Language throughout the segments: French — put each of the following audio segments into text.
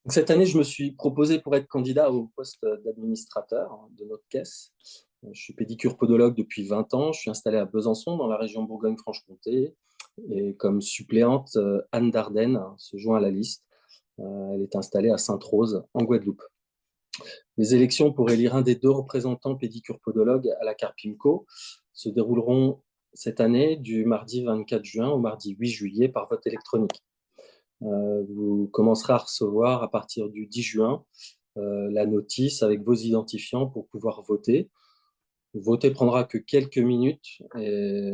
Cette année, je me suis proposé pour être candidat au poste d'administrateur de notre caisse. Je suis pédicure podologue depuis 20 ans. Je suis installé à Besançon, dans la région Bourgogne-Franche-Comté. Et comme suppléante, Anne Dardenne se joint à la liste. Elle est installée à Sainte-Rose, en Guadeloupe. Les élections pour élire un des deux représentants pédicure podologue à la Carpimco se dérouleront cette année du mardi 24 juin au mardi 8 juillet par vote électronique. Vous commencerez à recevoir à partir du 10 juin la notice avec vos identifiants pour pouvoir voter. Voter prendra que quelques minutes et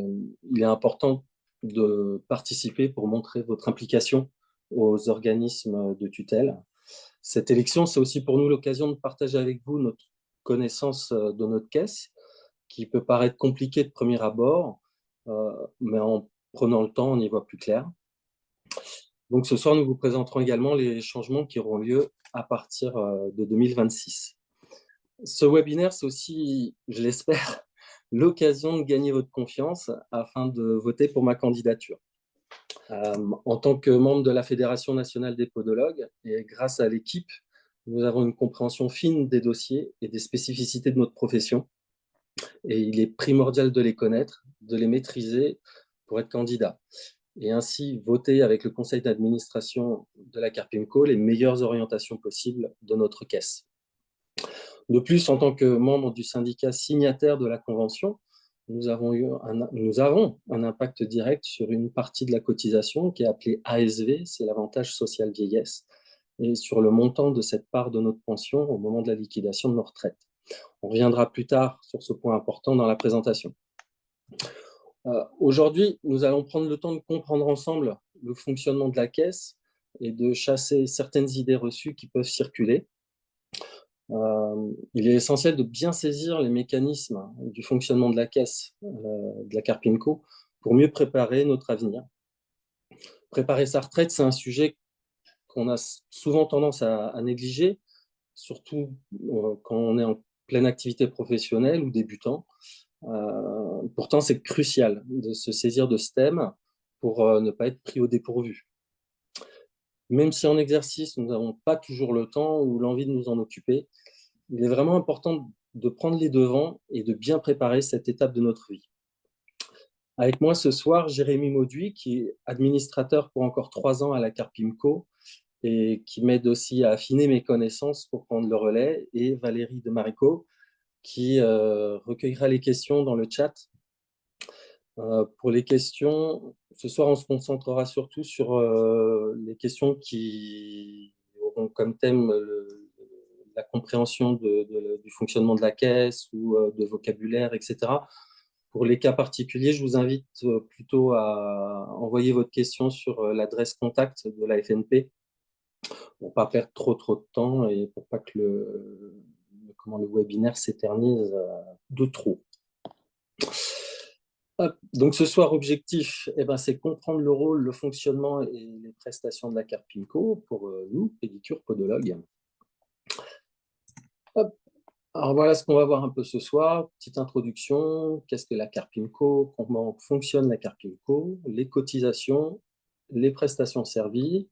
il est important de participer pour montrer votre implication aux organismes de tutelle. Cette élection, c'est aussi pour nous l'occasion de partager avec vous notre connaissance de notre caisse, qui peut paraître compliquée de premier abord, mais en prenant le temps, on y voit plus clair. Donc ce soir, nous vous présenterons également les changements qui auront lieu à partir de 2026. Ce webinaire, c'est aussi, je l'espère, l'occasion de gagner votre confiance afin de voter pour ma candidature. En tant que membre de la Fédération nationale des podologues, et grâce à l'équipe, nous avons une compréhension fine des dossiers et des spécificités de notre profession. Et il est primordial de les connaître, de les maîtriser pour être candidat. Et ainsi voter avec le conseil d'administration de la Carpimco les meilleures orientations possibles de notre caisse. De plus, en tant que membre du syndicat signataire de la convention, nous avons un impact direct sur une partie de la cotisation qui est appelée ASV, c'est l'avantage social vieillesse, et sur le montant de cette part de notre pension au moment de la liquidation de nos retraites. On reviendra plus tard sur ce point important dans la présentation. Aujourd'hui, nous allons prendre le temps de comprendre ensemble le fonctionnement de la caisse et de chasser certaines idées reçues qui peuvent circuler. Il est essentiel de bien saisir les mécanismes du fonctionnement de la caisse de la Carpimco pour mieux préparer notre avenir. Préparer sa retraite, c'est un sujet qu'on a souvent tendance à négliger, surtout quand on est en pleine activité professionnelle ou débutant. Pourtant, c'est crucial de se saisir de ce thème pour ne pas être pris au dépourvu. Même si en exercice, nous n'avons pas toujours le temps ou l'envie de nous en occuper, il est vraiment important de prendre les devants et de bien préparer cette étape de notre vie. Avec moi ce soir, Jérémy Mauduit, qui est administrateur pour encore 3 ans à la Carpimco et qui m'aide aussi à affiner mes connaissances pour prendre le relais, et Valérie de Marico, qui recueillera les questions dans le chat. Pour les questions, ce soir, on se concentrera surtout sur les questions qui auront comme thème la compréhension du fonctionnement de la caisse ou de vocabulaire, etc. Pour les cas particuliers, je vous invite plutôt à envoyer votre question sur l'adresse contact de la FNP pour ne pas perdre trop de temps et pour pas que le webinaire s'éternise de trop. Donc ce soir, objectif, c'est comprendre le rôle, le fonctionnement et les prestations de la Carpimco pour nous, pédicure podologues. Alors voilà ce qu'on va voir un peu ce soir. Petite introduction, qu'est-ce que la Carpimco, comment fonctionne la Carpimco, les cotisations, les prestations servies,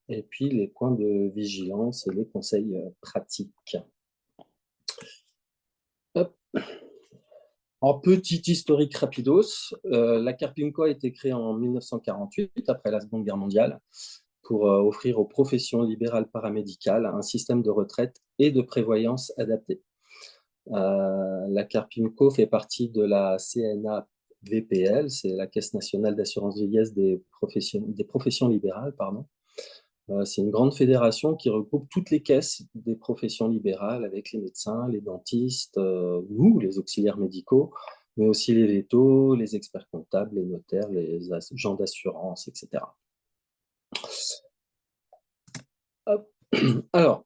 et puis les points de vigilance et les conseils pratiques. Hop. En petit historique rapidos, la Carpimco a été créée en 1948, après la Seconde Guerre mondiale, pour offrir aux professions libérales paramédicales un système de retraite et de prévoyance adapté. La Carpimco fait partie de la CNAVPL, c'est la Caisse nationale d'assurance vieillesse des professions libérales, pardon. C'est une grande fédération qui regroupe toutes les caisses des professions libérales avec les médecins, les dentistes, nous, les auxiliaires médicaux, mais aussi les vétos, les experts comptables, les notaires, les agents d'assurance, etc. Hop. Alors,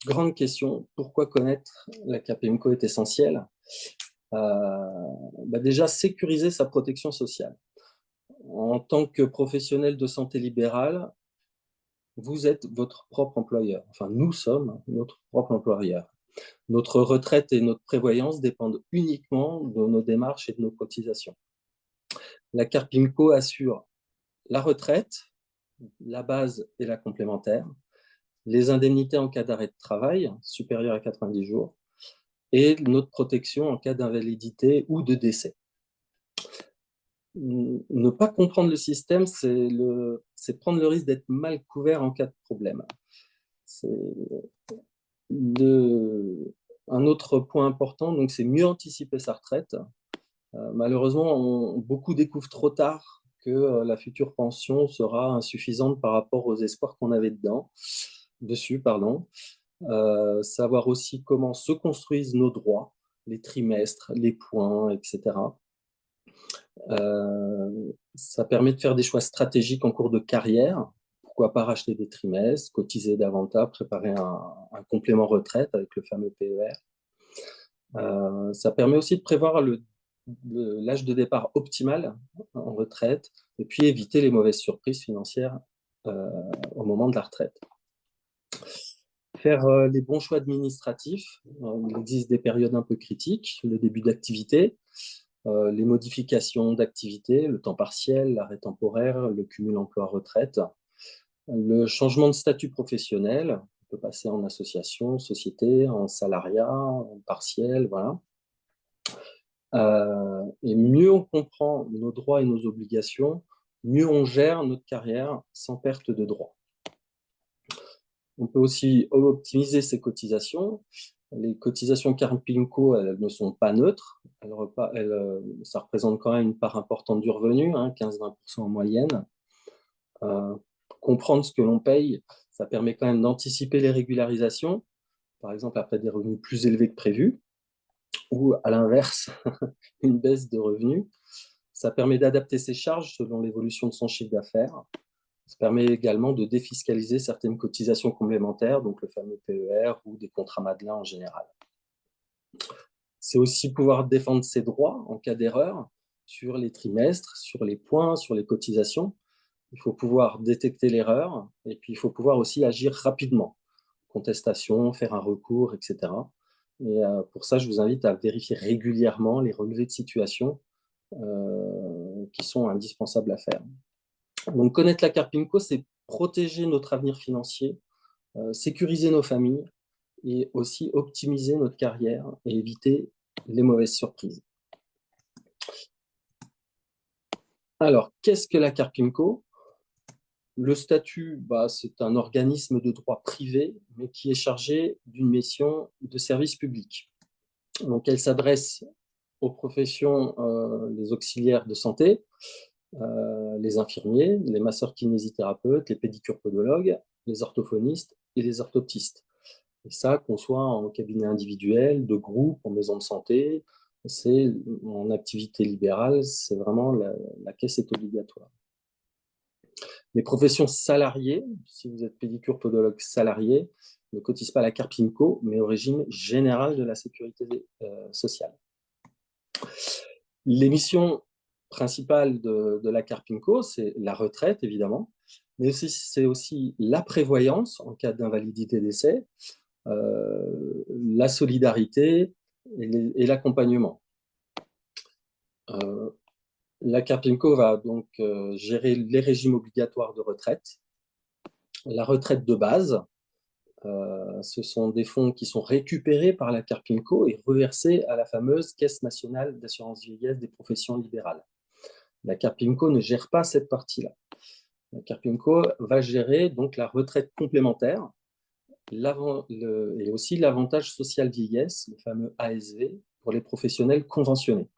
grande question, pourquoi connaître la Carpimco est essentiel? Déjà, sécuriser sa protection sociale. En tant que professionnel de santé libérale, vous êtes votre propre employeur. Enfin, nous sommes notre propre employeur. Notre retraite et notre prévoyance dépendent uniquement de nos démarches et de nos cotisations. La Carpimco assure la retraite, la base et la complémentaire, les indemnités en cas d'arrêt de travail supérieur à 90 jours et notre protection en cas d'invalidité ou de décès. Ne pas comprendre le système, c'est prendre le risque d'être mal couvert en cas de problème. Un autre point important, donc, c'est mieux anticiper sa retraite. Malheureusement, beaucoup découvrent trop tard que la future pension sera insuffisante par rapport aux espoirs qu'on avait dessus. Savoir aussi comment se construisent nos droits, les trimestres, les points, etc. Ça permet de faire des choix stratégiques en cours de carrière. Pourquoi pas racheter des trimestres, cotiser davantage, préparer un complément retraite avec le fameux PER. Ça permet aussi de prévoir l'âge de départ optimal en retraite et puis éviter les mauvaises surprises financières au moment de la retraite. Faire les bons choix administratifs. Il existe des périodes un peu critiques, le début d'activité, les modifications d'activité, le temps partiel, l'arrêt temporaire, le cumul emploi-retraite, le changement de statut professionnel. On peut passer en association, société, en salariat, en partiel, voilà. Et mieux on comprend nos droits et nos obligations, mieux on gère notre carrière sans perte de droits. On peut aussi optimiser ses cotisations. Les cotisations Carpinco, elles ne sont pas neutres. Ça représente quand même une part importante du revenu, 15-20% en moyenne. Comprendre ce que l'on paye, ça permet quand même d'anticiper les régularisations, par exemple après des revenus plus élevés que prévu, ou à l'inverse, une baisse de revenus. Ça permet d'adapter ses charges selon l'évolution de son chiffre d'affaires. Ça permet également de défiscaliser certaines cotisations complémentaires, donc le fameux PER ou des contrats Madelin en général. C'est aussi pouvoir défendre ses droits en cas d'erreur sur les trimestres, sur les points, sur les cotisations. Il faut pouvoir détecter l'erreur et puis il faut pouvoir aussi agir rapidement. Contestation, faire un recours, etc. Et pour ça, je vous invite à vérifier régulièrement les relevés de situation qui sont indispensables à faire. Donc, connaître la Carpinco, c'est protéger notre avenir financier, sécuriser nos familles et aussi optimiser notre carrière et éviter les mauvaises surprises. Alors, qu'est-ce que la Carpinco? Le statut, c'est un organisme de droit privé, mais qui est chargé d'une mission de service public. Donc, elle s'adresse aux professions, les auxiliaires de santé, les infirmiers, les masseurs-kinésithérapeutes, les pédicures-podologues, les orthophonistes et les orthoptistes. Et ça, qu'on soit en cabinet individuel, de groupe, en maison de santé, c'est en activité libérale, c'est vraiment la caisse est obligatoire. Les professions salariées, si vous êtes pédicure-podologue salarié, ne cotisent pas à la Carpinco, mais au régime général de la sécurité sociale. Les missions principales de la Carpinco, c'est la retraite, évidemment, mais c'est aussi la prévoyance en cas d'invalidité décès, la solidarité et l'accompagnement. La Carpinco va donc gérer les régimes obligatoires de retraite, la retraite de base. Ce sont des fonds qui sont récupérés par la Carpinco et reversés à la fameuse Caisse nationale d'assurance vieillesse des professions libérales. La Carpinco ne gère pas cette partie-là. La Carpinco va gérer donc la retraite complémentaire et aussi l'avantage social vieillesse, le fameux ASV, pour les professionnels conventionnés.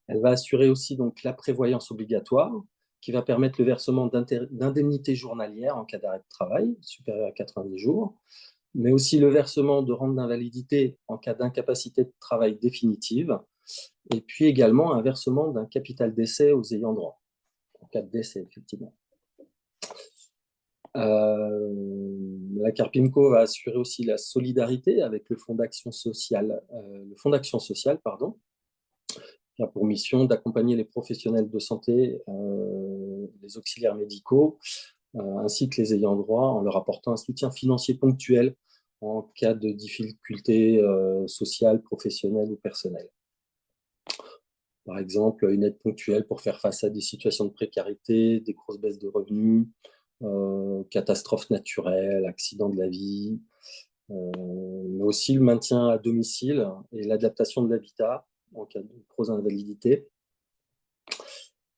Elle va assurer aussi donc la prévoyance obligatoire, qui va permettre le versement d'indemnités journalières en cas d'arrêt de travail supérieur à 90 jours, mais aussi le versement de rente d'invalidité en cas d'incapacité de travail définitive, et puis également un versement d'un capital décès aux ayants droit, en cas de décès, effectivement. La Carpinco va assurer aussi la solidarité avec le Fonds d'action sociale, qui a pour mission d'accompagner les professionnels de santé, les auxiliaires médicaux, ainsi que les ayants droit, en leur apportant un soutien financier ponctuel en cas de difficultés sociales, professionnelles ou personnelles. Par exemple, une aide ponctuelle pour faire face à des situations de précarité, des grosses baisses de revenus, catastrophes naturelles, accidents de la vie, mais aussi le maintien à domicile et l'adaptation de l'habitat en cas de grosse invalidité.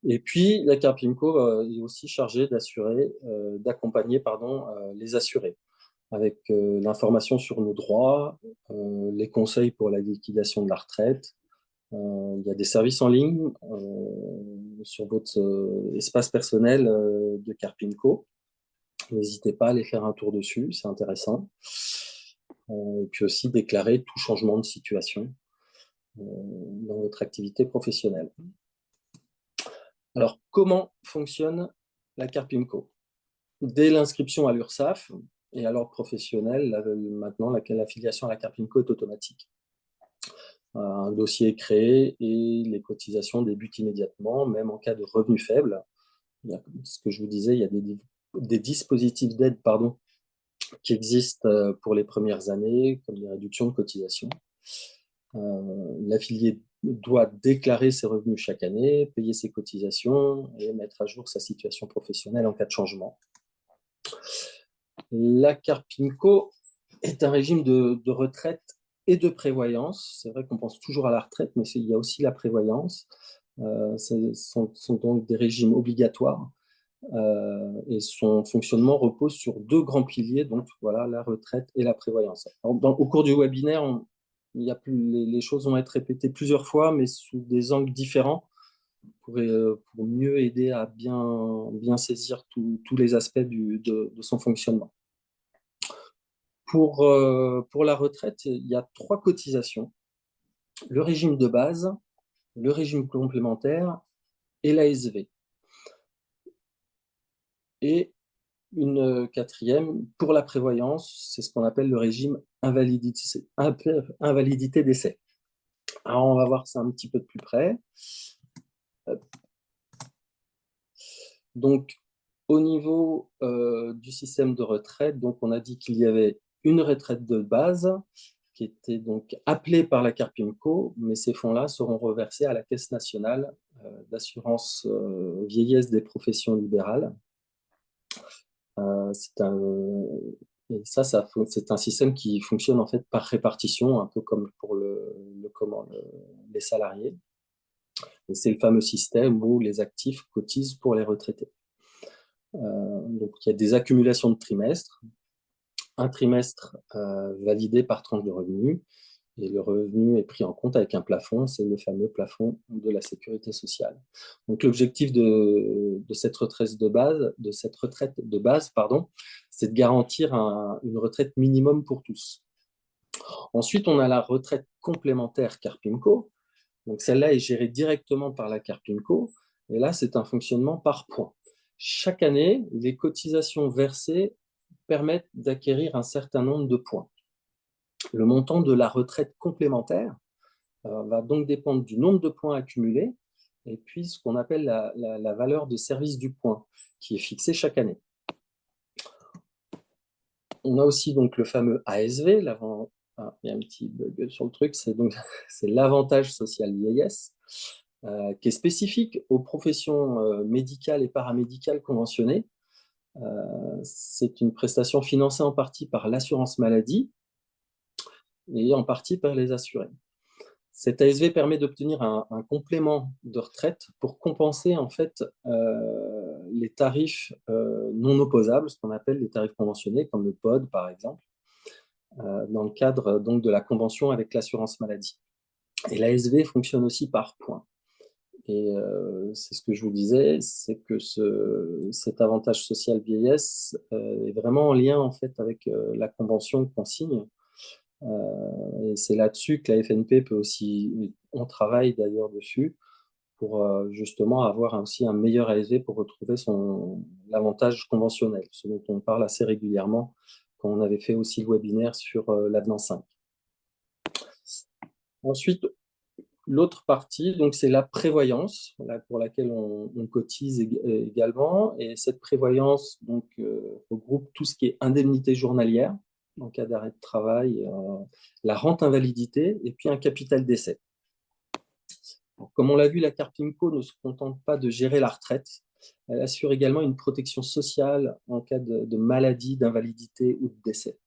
Et puis, la Carpinco est aussi chargée d'accompagner les assurés avec l'information sur nos droits, les conseils pour la liquidation de la retraite. Il y a des services en ligne sur votre espace personnel de Carpinco. N'hésitez pas à aller faire un tour dessus, c'est intéressant. Et puis aussi déclarer tout changement de situation dans votre activité professionnelle. Alors, comment fonctionne la Carpinco? Dès l'inscription à l'URSSAF et à l'ordre professionnel, maintenant, l'affiliation à la Carpinco est automatique. Un dossier est créé et les cotisations débutent immédiatement, même en cas de revenus faibles. Ce que je vous disais, il y a des dispositifs d'aide qui existent pour les premières années, comme les réductions de cotisations. L'affilié doit déclarer ses revenus chaque année, payer ses cotisations et mettre à jour sa situation professionnelle en cas de changement. La Carpinco est un régime de retraite et de prévoyance. C'est vrai qu'on pense toujours à la retraite, mais il y a aussi la prévoyance. Ce sont donc des régimes obligatoires et son fonctionnement repose sur deux grands piliers, donc voilà, la retraite et la prévoyance. Au cours du webinaire, les choses vont être répétées plusieurs fois, mais sous des angles différents pour mieux aider à bien saisir tous les aspects de son fonctionnement. Pour la retraite, il y a 3 cotisations. Le régime de base, le régime complémentaire et l'ASV. Et une quatrième, pour la prévoyance, c'est ce qu'on appelle le régime invalidité décès. Alors, on va voir ça un petit peu de plus près. Donc, au niveau du système de retraite, donc on a dit qu'il y avait une retraite de base qui était donc appelée par la Carpinco, mais ces fonds-là seront reversés à la Caisse nationale d'assurance vieillesse des professions libérales. C'est un système qui fonctionne en fait par répartition, un peu comme pour les salariés. C'est le fameux système où les actifs cotisent pour les retraités. Donc, il y a des accumulations de trimestres. Un trimestre validé par tranche de revenus, et le revenu est pris en compte avec un plafond, c'est le fameux plafond de la sécurité sociale. Donc, l'objectif de cette retraite de base, c'est de garantir une retraite minimum pour tous. Ensuite, on a la retraite complémentaire Carpinco. Donc, celle-là est gérée directement par la Carpinco. Et là, c'est un fonctionnement par points. Chaque année, les cotisations versées permettent d'acquérir un certain nombre de points. Le montant de la retraite complémentaire va donc dépendre du nombre de points accumulés et puis ce qu'on appelle la valeur de service du point, qui est fixée chaque année. On a aussi donc le fameux ASV, il y a un petit bug sur le truc, c'est l'avantage social vieillesse, qui est spécifique aux professions médicales et paramédicales conventionnées. C'est une prestation financée en partie par l'assurance maladie et en partie par les assurés. Cet ASV permet d'obtenir un complément de retraite pour compenser en fait les tarifs non opposables, ce qu'on appelle les tarifs conventionnés, comme le POD par exemple, dans le cadre donc de la convention avec l'assurance maladie. Et l'ASV fonctionne aussi par points. Et c'est ce que je vous disais, c'est que cet avantage social vieillesse est vraiment en lien en fait avec la convention qu'on signe. Et c'est là-dessus que la FNP on travaille d'ailleurs dessus pour justement avoir aussi un meilleur ASV pour retrouver l'avantage conventionnel, ce dont on parle assez régulièrement quand on avait fait aussi le webinaire sur l'avenant 5. Ensuite, l'autre partie, donc c'est la prévoyance, pour laquelle on cotise également. Et cette prévoyance donc, regroupe tout ce qui est indemnité journalière, en cas d'arrêt de travail, la rente invalidité et puis un capital décès. Comme on l'a vu, la Carpinco ne se contente pas de gérer la retraite, Elle assure également une protection sociale en cas de maladie, d'invalidité ou de décès.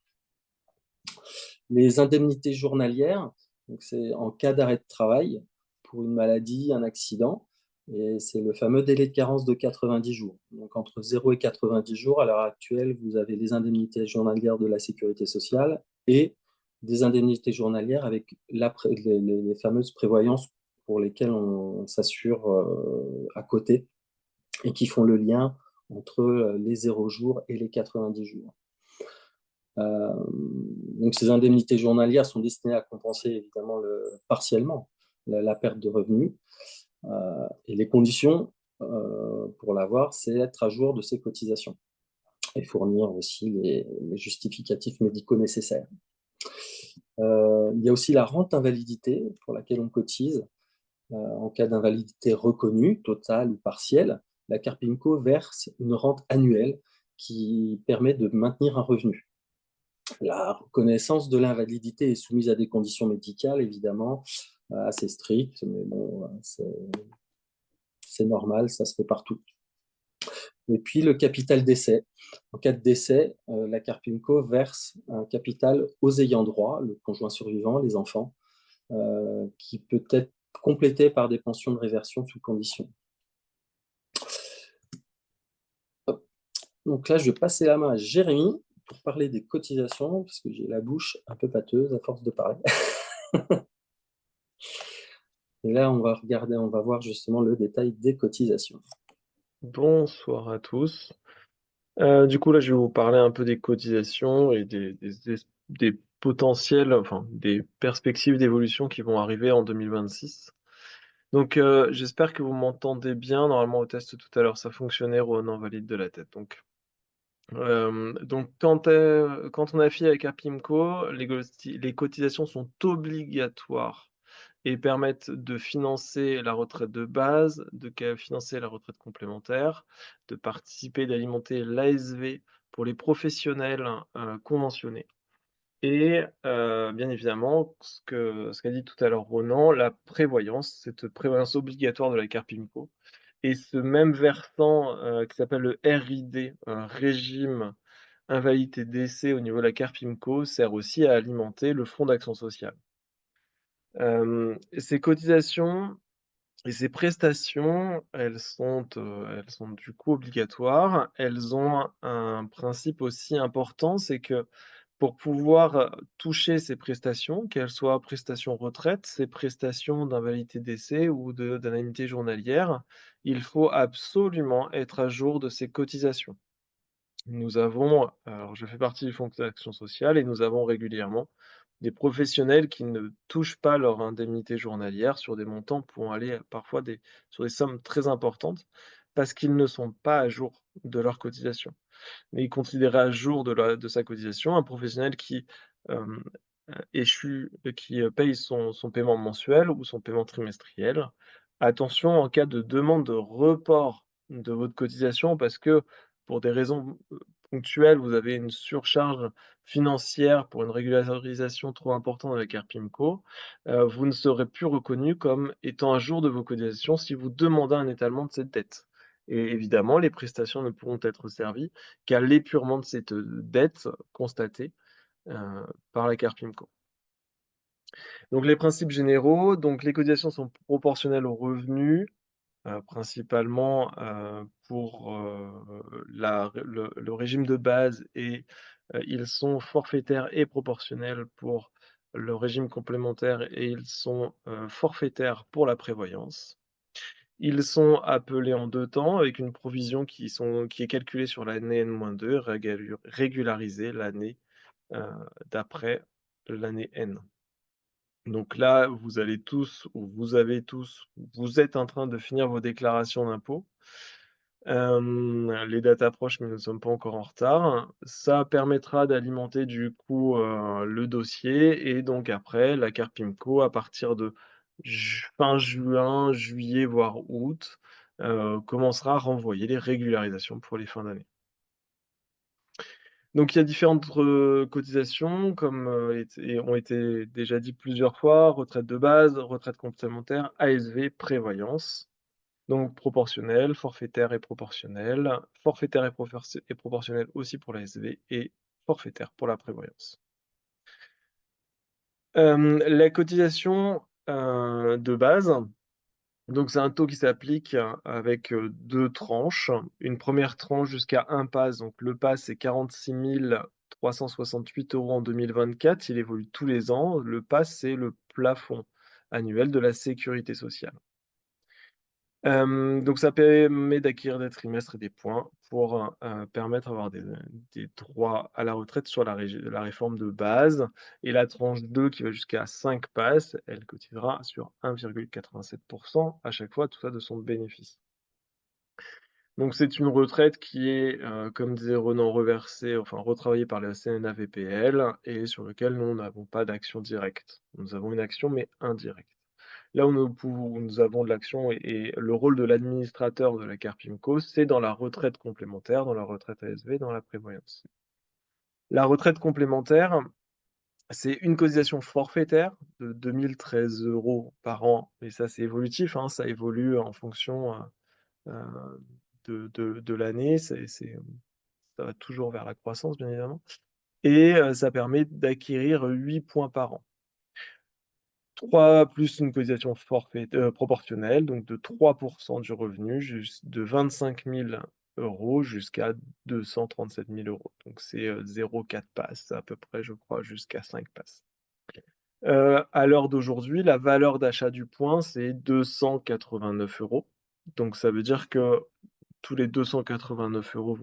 Les indemnités journalières, donc c'est en cas d'arrêt de travail pour une maladie, un accident, et c'est le fameux délai de carence de 90 jours. Donc entre 0 et 90 jours, à l'heure actuelle, vous avez les indemnités journalières de la sécurité sociale et des indemnités journalières avec les fameuses prévoyances pour lesquelles on s'assure à côté et qui font le lien entre les 0 jours et les 90 jours. Donc ces indemnités journalières sont destinées à compenser évidemment partiellement la perte de revenus. Et les conditions pour l'avoir, c'est être à jour de ces cotisations et fournir aussi les justificatifs médicaux nécessaires. Il y a aussi la rente invalidité pour laquelle on cotise. En cas d'invalidité reconnue, totale ou partielle, la Carpinco verse une rente annuelle qui permet de maintenir un revenu. La reconnaissance de l'invalidité est soumise à des conditions médicales, évidemment, assez strictes, mais bon, c'est normal, ça se fait partout. Et puis le capital décès. En cas de décès, la Carpinco verse un capital aux ayants droit, le conjoint survivant, les enfants, qui peut être complété par des pensions de réversion sous condition. Donc là, je vais passer la main à Jérémy pour parler des cotisations, parce que j'ai la bouche un peu pâteuse à force de parler. Et là, on va voir justement le détail des cotisations. Bonsoir à tous. Du coup, là, je vais vous parler un peu des cotisations et des potentiels, enfin, des perspectives d'évolution qui vont arriver en 2026. Donc, j'espère que vous m'entendez bien. Normalement, au test tout à l'heure, ça fonctionnait, Ronan valide de la tête. Donc quand on affilie avec Apimco, les cotisations sont obligatoires et permettent de financer la retraite de base, financer la retraite complémentaire, de participer, d'alimenter l'ASV pour les professionnels conventionnés. Et bien évidemment, ce qu'a dit tout à l'heure Ronan, la prévoyance, cette prévoyance obligatoire de la Carpinco. Et ce même versant qui s'appelle le RID, régime invalidité décès au niveau de la Carpinco, sert aussi à alimenter le fonds d'action sociale. Ces cotisations et ces prestations, elles sont du coup obligatoires. Elles ont un principe aussi important, c'est que pour pouvoir, toucher ces prestations, qu'elles soient prestations retraite, ces prestations d'invalidité décès ou d'indemnité journalière, il faut absolument être à jour de ces cotisations. Alors je fais partie du Fonds d'action sociale et nous avons régulièrement des professionnels qui ne touchent pas leur indemnité journalière sur des montants pouvant aller parfois sur des sommes très importantes parce qu'ils ne sont pas à jour de leur cotisation. Mais il considérait à jour de sa cotisation un professionnel qui hem, qui paye son paiement mensuel ou son paiement trimestriel. Attention en cas de demande de report de votre cotisation parce que pour des raisons, ponctuelles, vous avez une surcharge financière pour une régularisation trop importante avec Carpimco, vous ne serez plus reconnu comme étant à jour de vos cotisations si vous demandez un étalement de cette dette. Et évidemment, les prestations ne pourront être servies qu'à l'épurement de cette, dette constatée, heu, par la Carpimco. Donc les principes généraux, donc les cotisations sont proportionnelles aux revenus, principalement, pour, le régime de base et ils sont forfaitaires et proportionnels pour le régime complémentaire et ils sont, forfaitaires pour la prévoyance. Ils sont appelés en 2 temps avec une provision qui est calculée sur l'année N-2, régularisée l'année, heu, d'après l'année N. Donc là, vous allez tous ou vous avez tous vous êtes en train de finir vos déclarations d'impôts. Les dates approchent, mais nous ne sommes pas encore en retard. Ça permettra d'alimenter du coup, le dossier et donc après la Carpimco à partir de fin juin, juillet, voire août, commencera à renvoyer les régularisations pour les fins d'année. Donc il y a différentes cotisations comme, ont été déjà dit plusieurs fois, retraite de base, retraite complémentaire, ASV, prévoyance. Donc proportionnel, forfaitaire et proportionnel aussi pour la SV et forfaitaire pour la prévoyance. La cotisation, de base, donc c'est un taux qui s'applique avec, 2 tranches. Une première tranche jusqu'à un PAS, donc le PAS c'est 46 368 € en 2024, il évolue tous les ans. Le PAS, c'est le plafond annuel de la sécurité sociale. Donc ça permet d'acquérir des trimestres et des points pour, permettre d'avoir des droits à la retraite sur la réforme de base et la tranche 2 qui va jusqu'à 5 PASS, elle cotisera sur 1,87 à chaque fois, tout ça de son bénéfice. Donc c'est une retraite qui est, comme disait Renan, reversée, enfin retravaillée par la CNAVPL et sur lequel nous n'avons pas d'action directe. Nous avons une action mais indirecte. Là où nous avons de l'action et le rôle de l'administrateur de la Carpimco, c'est dans la retraite complémentaire, dans la retraite ASV, dans la prévoyance. La retraite complémentaire, c'est une cotisation forfaitaire de 2 013 € par an, et ça c'est évolutif, hein, ça évolue en fonction, de l'année, ça va toujours vers la croissance bien évidemment et ça permet d'acquérir 8 points par an. 3 plus une cotisation proportionnelle, donc de 3 du revenu de 25 000 € jusqu'à 237 000 €. Donc c'est, 0,4 PASS à peu près, je crois, jusqu'à 5 PASS. À l'heure d'aujourd'hui, la valeur d'achat du point, c'est 289 €. Donc ça veut dire que tous les 289 €,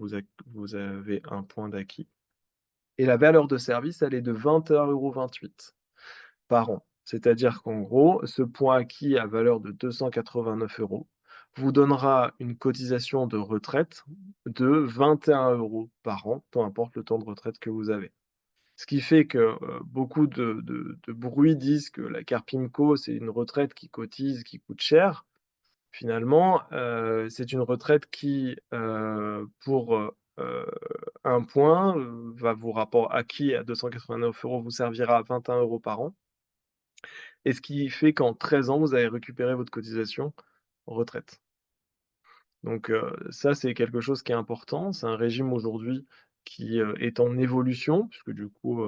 vous avez un point d'acquis et la valeur de service, elle est de 21,28 € par an. C'est-à-dire qu'en gros, ce point acquis à valeur de 289 € vous donnera une cotisation de retraite de 21 € par an, peu importe le temps de retraite que vous avez. Ce qui fait que, beaucoup de bruits disent que la Carpimco, c'est une retraite qui cotise, qui coûte cher. Finalement, c'est une retraite qui, pour, un point, va vous rapport acquis à 289 € vous servira à 21 € par an. Et ce qui fait qu'en 13 ans, vous avez récupéré votre cotisation retraite. Donc ça, c'est quelque chose qui est important. C'est un régime aujourd'hui qui, est en évolution puisque du coup,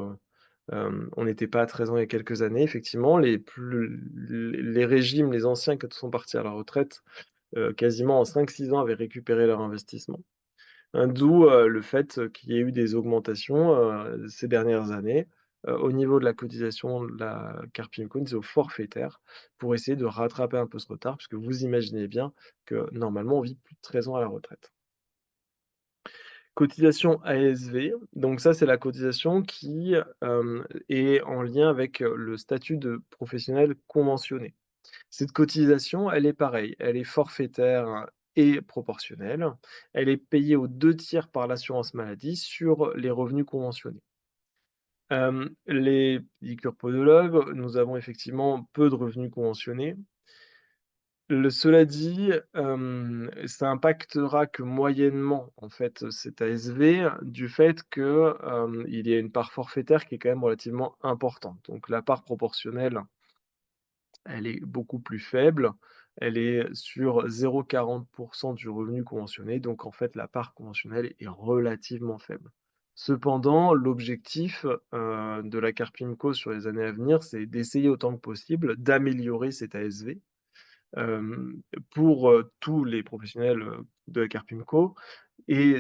on n'était pas à 13 ans il y a quelques années. Effectivement, les régimes, les anciens qui sont partis à la retraite, quasiment en 5-6 ans avaient récupéré leur investissement. D'où, le fait qu'il y ait eu des augmentations, ces dernières années, au niveau de la cotisation de la Carpimco, au forfaitaire, pour essayer de rattraper un peu ce retard, puisque vous imaginez bien que normalement on vit plus de 13 ans à la retraite. Cotisation ASV, donc ça c'est la cotisation qui, est en lien avec, le statut de professionnel conventionné. Cette cotisation, elle est pareille, elle est forfaitaire et proportionnelle. Elle est payée aux 2 tiers par l'assurance maladie sur les revenus conventionnés. Les pédicures podologues, nous avons effectivement peu de revenus conventionnés. Cela dit, ça impactera que moyennement, en fait, cet ASV du fait que, il y a une part forfaitaire qui est quand même relativement importante. Donc la part proportionnelle, elle est beaucoup plus faible. Elle est sur 0,40 du revenu conventionné, donc en fait, la part conventionnelle est relativement faible. Cependant, l'objectif, de la Carpimco sur les années à venir, c'est d'essayer autant que possible d'améliorer cet ASV, pour, tous les professionnels, de la Carpimco et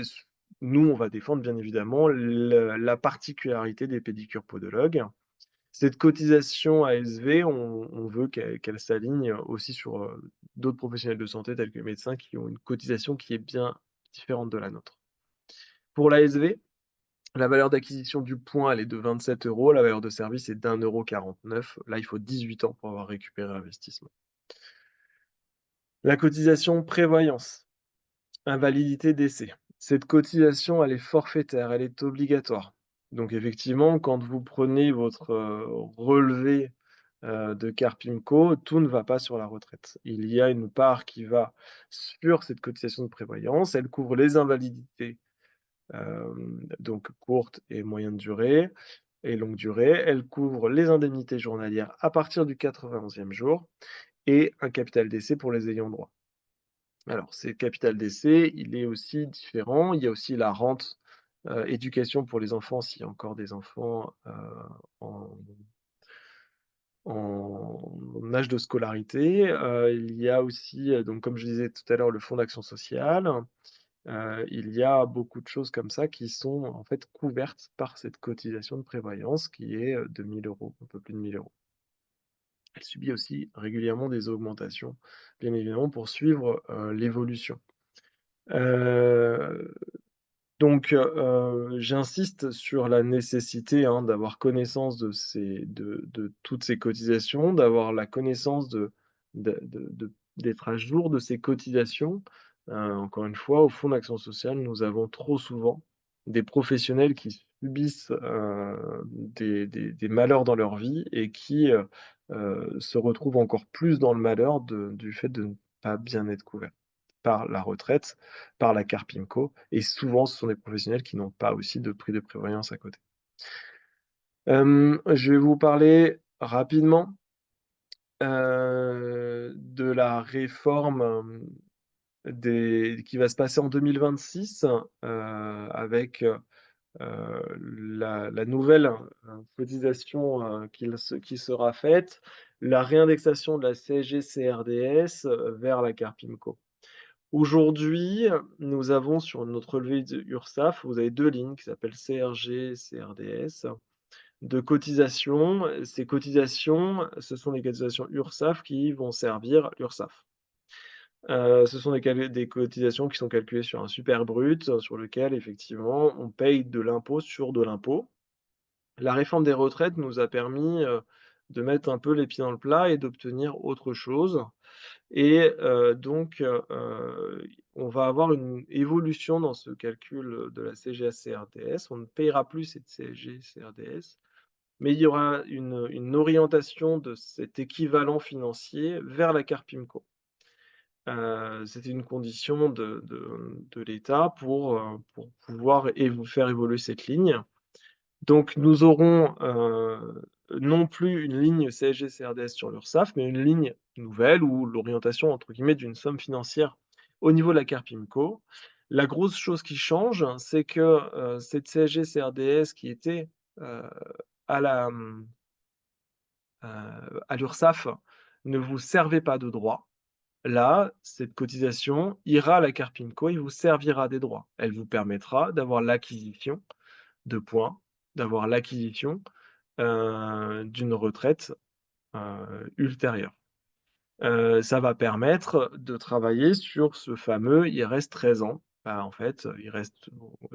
nous, on va défendre bien évidemment la particularité des pédicures podologues. Cette cotisation ASV, on veut qu'elle s'aligne aussi sur, d'autres professionnels de santé tels que les médecins qui ont une cotisation qui est bien différente de la nôtre. Pour l'ASV, la valeur d'acquisition du point, elle est de 27 €, la valeur de service est d'1,49 €. Là, il faut 18 ans pour avoir récupéré l'investissement. La cotisation prévoyance, invalidité décès. Cette cotisation, elle est forfaitaire, elle est obligatoire. Donc effectivement, quand vous prenez votre, relevé, de Carpimco, tout ne va pas sur la retraite. Il y a une part qui va sur cette cotisation de prévoyance, elle couvre les invalidités, donc courte et moyenne durée et longue durée. Elle couvre les indemnités journalières à partir du 91e jour et un capital décès pour les ayants droit. Alors, c'est capital décès, il est aussi différent. Il y a aussi la rente, éducation pour les enfants, s'il y a encore des enfants, en en âge de scolarité. Il y a aussi, donc comme je disais tout à l'heure, le fonds d'action sociale. Il y a beaucoup de choses comme ça qui sont, en fait, couvertes par cette cotisation de prévoyance qui est, de 1 000 €, un peu plus de 1 000 €. Elle subit aussi régulièrement des augmentations, bien évidemment, pour suivre, l'évolution. Heu J'insiste sur la nécessité, hein, d'avoir connaissance de toutes ces cotisations, d'avoir la connaissance d'être à jour de ces cotisations. Encore une fois, au Fonds d'action sociale, nous avons trop souvent des professionnels qui subissent, des malheurs dans leur vie et qui, se retrouvent encore plus dans le malheur du fait de ne pas bien être couverts par la retraite, par la Carpinco et souvent ce sont des professionnels qui n'ont pas aussi de prix de prévoyance à côté. Je vais vous parler rapidement, de la réforme, des qui va se passer en 2026, avec, la nouvelle, cotisation, qui sera faite, la réindexation de la CSG-CRDS, vers la Carpinco. Aujourd'hui, nous avons sur notre relevé de URSSAF, vous avez 2 lignes qui s'appellent CRG, CRDS, de cotisations. Ces cotisations, ce sont des cotisations URSSAF qui vont servir l'URSSAF. Ce sont des cotisations qui sont calculées sur un super brut, sur lequel effectivement on paye de l'impôt sur de l'impôt. La réforme des retraites nous a permis, de mettre un peu les pieds dans le plat et d'obtenir autre chose. On va avoir une évolution dans ce calcul, de la CGA-CRDS. On ne payera plus cette CSG-CRDS, mais il y aura une orientation de cet équivalent financier vers la Carpimco. C'était une condition de l'État pour pouvoir faire évoluer cette ligne. Donc nous aurons, non plus une ligne CSG-CRDS sur l'URSSAF, mais une ligne nouvelle ou l'orientation entre guillemets d'une somme financière au niveau de la Carpimco. La grosse chose qui change, c'est que, cette CSG-CRDS qui était, heu, à la, à l'URSSAF ne vous servait pas de droits. Là, cette cotisation ira à la Carpimco et vous servira des droits. Elle vous permettra d'avoir l'acquisition de points, d'avoir l'acquisition d'une retraite, ultérieure. Ça va permettre de travailler sur ce fameux «il reste 13 ans». Bah, en fait, il reste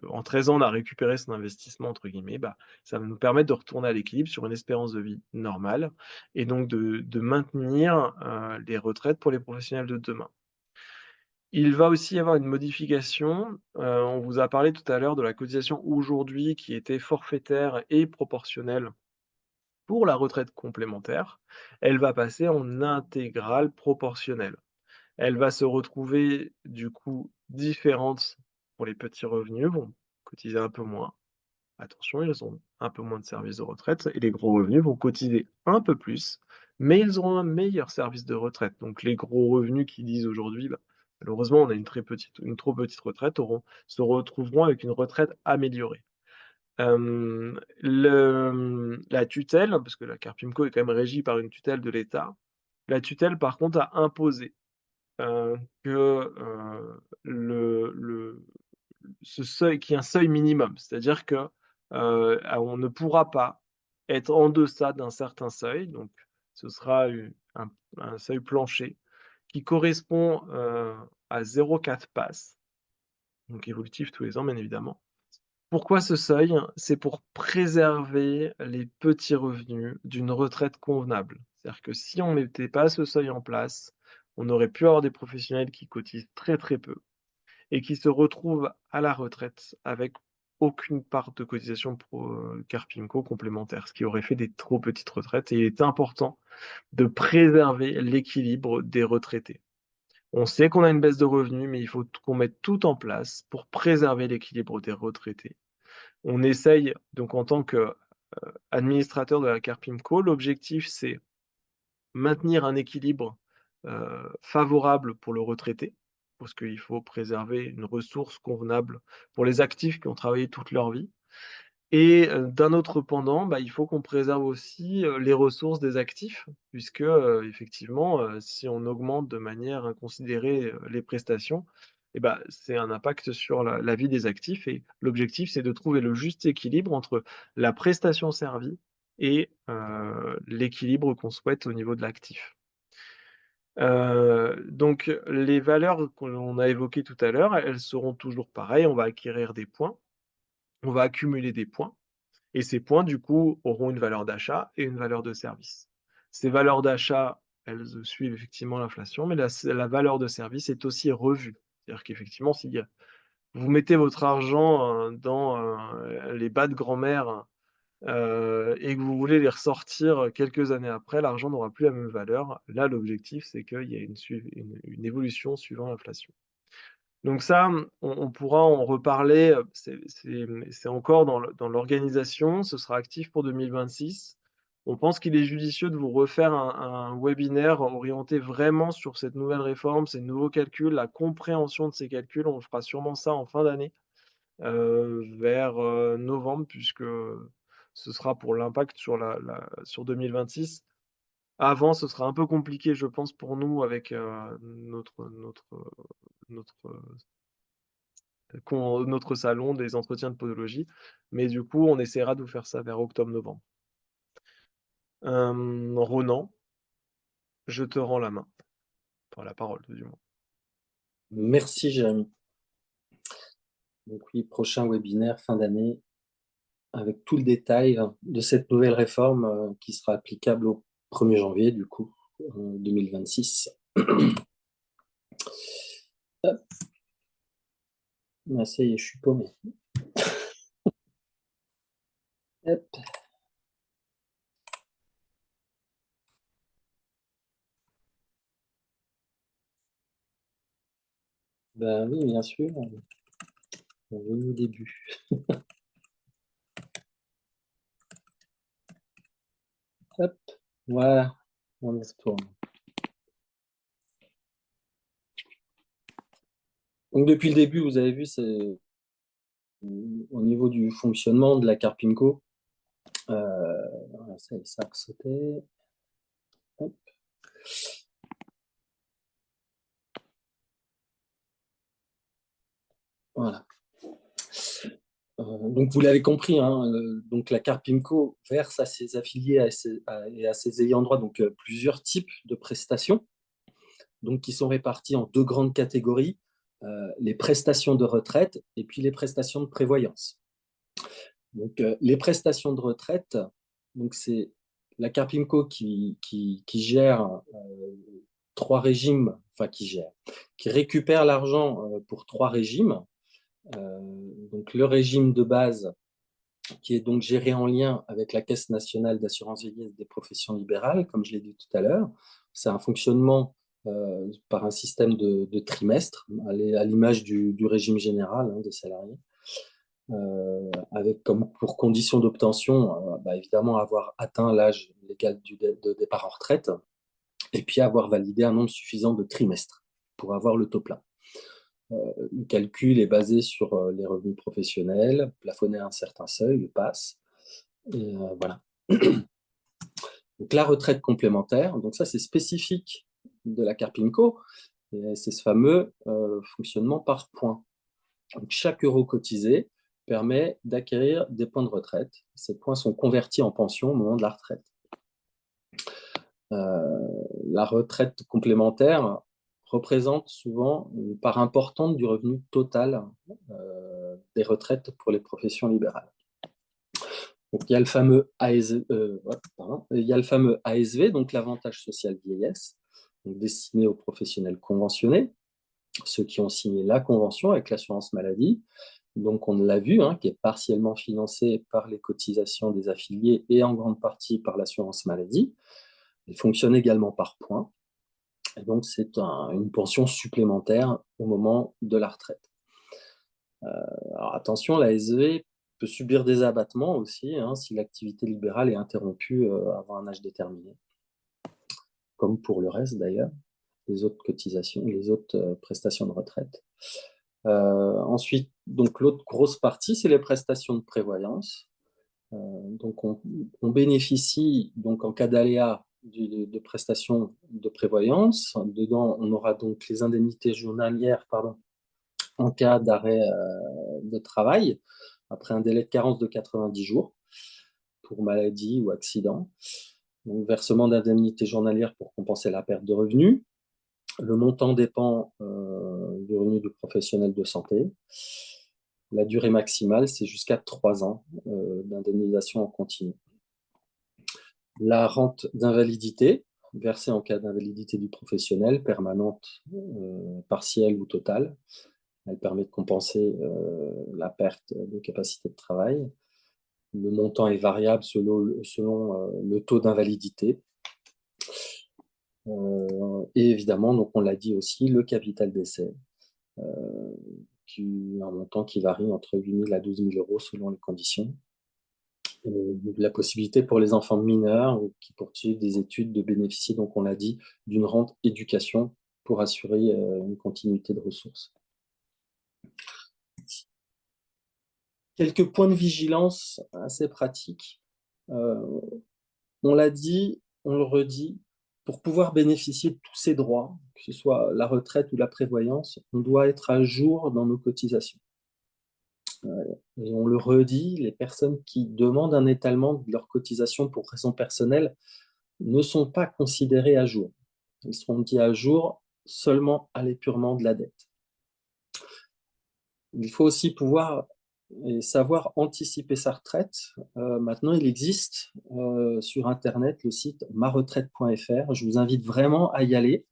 en 13 ans, on a récupéré son investissement entre guillemets, bah, ça va nous permettre de retourner à l'équilibre sur une espérance de vie normale et donc de maintenir, les retraites pour les professionnels de demain. Il va aussi y avoir une modification, on vous a parlé tout à l'heure de la cotisation aujourd'hui qui était forfaitaire et proportionnelle pour la retraite complémentaire, elle va passer en intégrale proportionnelle. Elle va se retrouver du coup différente pour les petits revenus, vont cotiser un peu moins. Attention, ils ont un peu moins de services de retraite et les gros revenus vont cotiser un peu plus, mais ils auront un meilleur service de retraite. Donc les gros revenus qui disent aujourd'hui: «Bah, malheureusement, on a une trop petite retraite», se retrouveront avec une retraite améliorée. La tutelle, parce que la Carpimco est quand même régie par une tutelle de l'État. La tutelle, par contre, a imposé, que, le ce seuil qu'il y ait un seuil minimum. C'est-à-dire que, on ne pourra pas être en deçà d'un certain seuil, donc ce sera un seuil plancher qui correspond, à 0,4 PASS, donc évolutif tous les ans, bien évidemment. Pourquoi ce seuil? C'est pour préserver les petits revenus d'une retraite convenable. C'est-à-dire que si on mettait pas ce seuil en place, on aurait pu avoir des professionnels qui cotisent très, très peu et qui se retrouvent à la retraite avec aucune part de cotisation Carpinco complémentaire, ce qui aurait fait des trop petites retraites et il est important de préserver l'équilibre des retraités. On sait qu'on a une baisse de revenus, mais il faut qu'on mette tout en place pour préserver l'équilibre des retraités. On essaye donc en tant qu'administrateur de la Carpimco, l'objectif c'est maintenir un équilibre, favorable pour le retraité. parce qu'il faut préserver une ressource convenable pour les actifs qui ont travaillé toute leur vie. Et d'un autre pendant, bah, il faut qu'on préserve aussi, les ressources des actifs puisque, effectivement, si on augmente de manière inconsidérée, les prestations et bah, c'est un impact sur la vie des actifs et l'objectif, c'est de trouver le juste équilibre entre la prestation servie et l'équilibre qu'on souhaite au niveau de l'actif. Donc les valeurs qu'on a évoquées tout à l'heure, elles seront toujours pareilles. On va acquérir des points, on va accumuler des points et ces points, du coup, auront une valeur d'achat et une valeur de service. Ces valeurs d'achat, elles, suivent effectivement l'inflation, mais la valeur de service est aussi revue. C'est-à-dire qu'effectivement, si, vous mettez votre argent, dans, les bas de grand-mère, et que vous voulez les ressortir, quelques années après, l'argent n'aura plus la même valeur. Là, l'objectif, c'est qu'il y ait une évolution suivant l'inflation. Donc ça, on pourra en reparler, c'est encore dans l'organisation, ce sera actif pour 2026. On pense qu'il est judicieux de vous refaire un webinaire orienté vraiment sur cette nouvelle réforme, ces nouveaux calculs, la compréhension de ces calculs. On fera sûrement ça en fin d'année, vers, novembre puisque, ce sera pour l'impact sur sur 2026. Avant, ce sera un peu compliqué, je pense, pour nous avec, notre notre salon des entretiens de podologie. Mais du coup, on essaiera de vous faire ça vers octobre-novembre. Ronan, je te rends la main. Enfin, la parole, du moins. Merci Jérémy. Donc oui, prochain webinaire fin d'année avec tout le détail de cette nouvelle réforme qui sera applicable au 1er janvier du coup 2026. Hop. Ah, ça y est, je suis paumé. Hop. Ben oui, bien sûr. On est au début. Hop, voilà, on y retourne. Donc depuis le début, vous avez vu, c'est au niveau du fonctionnement de la Carpinco. Voilà, ça a sauté. Hop. Voilà. Donc vous l'avez compris, hein, donc la Carpinco verse à ses affiliés et à ses ayants droit donc, plusieurs types de prestations donc, qui sont réparties en deux grandes catégories, les prestations de retraite et puis les prestations de prévoyance. Donc, les prestations de retraite, c'est la Carpinco qui gère trois régimes, enfin qui récupère l'argent pour trois régimes. Donc le régime de base qui est donc géré en lien avec la Caisse nationale d'assurance vieillesse des professions libérales, comme je l'ai dit tout à l'heure. C'est un fonctionnement par un système de trimestre, à l'image du régime général des salariés, avec comme pour condition d'obtention, évidemment, avoir atteint l'âge légal de départ en retraite, et puis avoir validé un nombre suffisant de trimestres pour avoir le taux plein. Le calcul est basé sur les revenus professionnels, plafonné à un certain seuil, le PASS. Et voilà. Donc la retraite complémentaire, donc ça c'est spécifique de la Carpinco, c'est ce fameux fonctionnement par points. Donc chaque euro cotisé permet d'acquérir des points de retraite. Ces points sont convertis en pension au moment de la retraite. La retraite complémentaire représente souvent une part importante du revenu total des retraites pour les professions libérales. Donc, il y a le fameux ASV, donc l'avantage social vieillesse, donc destiné aux professionnels conventionnés, ceux qui ont signé la convention avec l'assurance maladie. Donc, on l'a vu, qui est partiellement financé par les cotisations des affiliés et en grande partie par l'assurance maladie. Il fonctionne également par points. Et donc, c'est une pension supplémentaire au moment de la retraite. Alors, attention, la SV peut subir des abattements aussi si l'activité libérale est interrompue avant un âge déterminé, comme pour le reste d'ailleurs. les autres cotisations, les autres prestations de retraite. Ensuite, donc l'autre grosse partie, c'est les prestations de prévoyance. Donc on bénéficie donc en cas d'aléa de prestations de prévoyance. Dedans, on aura donc les indemnités journalières, pardon, en cas d'arrêt de travail après un délai de carence de 90 jours pour maladie ou accident. Donc versement d'indemnités journalières pour compenser la perte de revenus. Le montant dépend du revenu du professionnel de santé. La durée maximale, c'est jusqu'à 3 ans d'indemnisation en continu. La rente d'invalidité, versée en cas d'invalidité du professionnel, permanente, partielle ou totale. Elle permet de compenser la perte de capacité de travail. Le montant est variable selon le taux d'invalidité. Et évidemment, donc on l'a dit aussi, le capital d'essai, un montant qui varie entre 8 000 à 12 000 euros selon les conditions. La possibilité pour les enfants mineurs ou qui poursuivent des études de bénéficier, donc on l'a dit, d'une rente éducation pour assurer une continuité de ressources. Quelques points de vigilance assez pratiques. On l'a dit, on le redit, pour pouvoir bénéficier de tous ces droits, que ce soit la retraite ou la prévoyance, on doit être à jour dans nos cotisations. Et on le redit, les personnes qui demandent un étalement de leur cotisation pour raison personnelle ne sont pas considérées à jour. Ils seront mis à jour seulement à l'épurement de la dette. Il faut aussi pouvoir et savoir anticiper sa retraite. Maintenant, il existe sur Internet le site maretraite.fr. Je vous invite vraiment à y aller,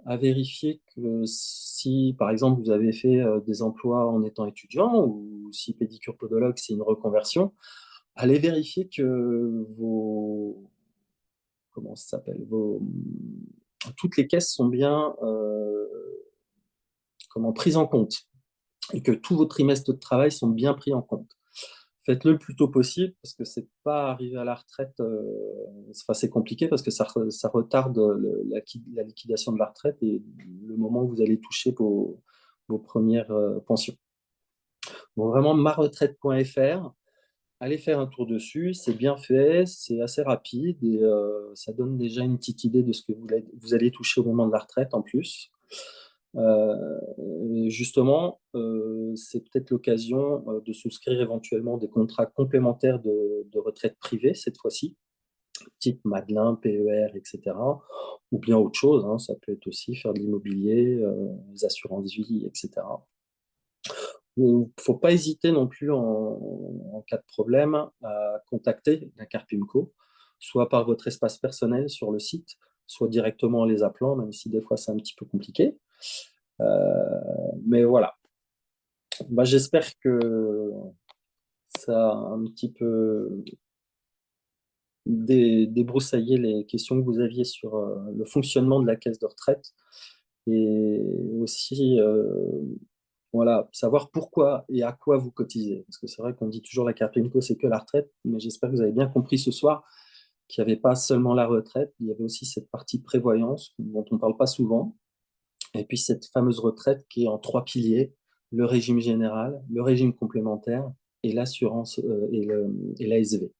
à vérifier que si, par exemple, vous avez fait des emplois en étant étudiant ou si pédicure podologue, c'est une reconversion, allez vérifier que comment ça s'appelle, toutes les caisses sont bien prises en compte et que tous vos trimestres de travail sont bien pris en compte. Faites-le le plus tôt possible parce que c'est pas arrivé à la retraite, c'est compliqué parce que ça retarde la liquidation de la retraite et le moment où vous allez toucher vos premières pensions. Donc vraiment, maretraite.fr, allez faire un tour dessus, c'est bien fait, c'est assez rapide et ça donne déjà une petite idée de ce que vous allez toucher au moment de la retraite en plus. Justement, c'est peut-être l'occasion de souscrire éventuellement des contrats complémentaires de retraite privée cette fois-ci, type Madelin, PER, etc. Ou bien autre chose, hein, ça peut être aussi faire de l'immobilier, les assurances vie, etc. Il ne faut pas hésiter non plus en cas de problème à contacter la Carpimco, soit par votre espace personnel sur le site, soit directement en les appelant, même si des fois c'est un petit peu compliqué. Mais voilà. Bah, j'espère que ça a un petit peu débroussaillé les questions que vous aviez sur le fonctionnement de la caisse de retraite et aussi voilà, savoir pourquoi et à quoi vous cotisez. Parce que c'est vrai qu'on dit toujours la Carpimco, c'est que la retraite, mais j'espère que vous avez bien compris ce soir qu'il n'y avait pas seulement la retraite, il y avait aussi cette partie prévoyance dont on ne parle pas souvent, et puis cette fameuse retraite qui est en 3 piliers, le régime général, le régime complémentaire et l'assurance et l'ASV.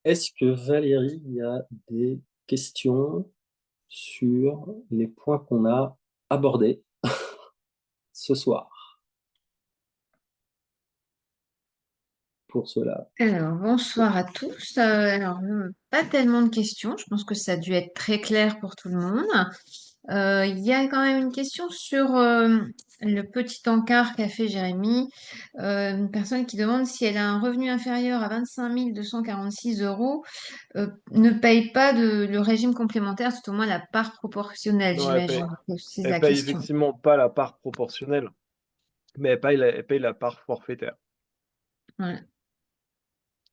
Est-ce que Valérie, il y a des questions sur les points qu'on a abordés ce soir pour cela? Alors, bonsoir à tous. Pas tellement de questions. Je pense que ça a dû être très clair pour tout le monde. Il y a quand même une question sur le petit encart qu'a fait Jérémy. Une personne qui demande si elle a un revenu inférieur à 25 246 euros, ne paye pas le régime complémentaire, tout au moins la part proportionnelle, Non, j'imagine que c'est elle la paye question. effectivement pas la part proportionnelle, mais elle paye la part forfaitaire. Voilà.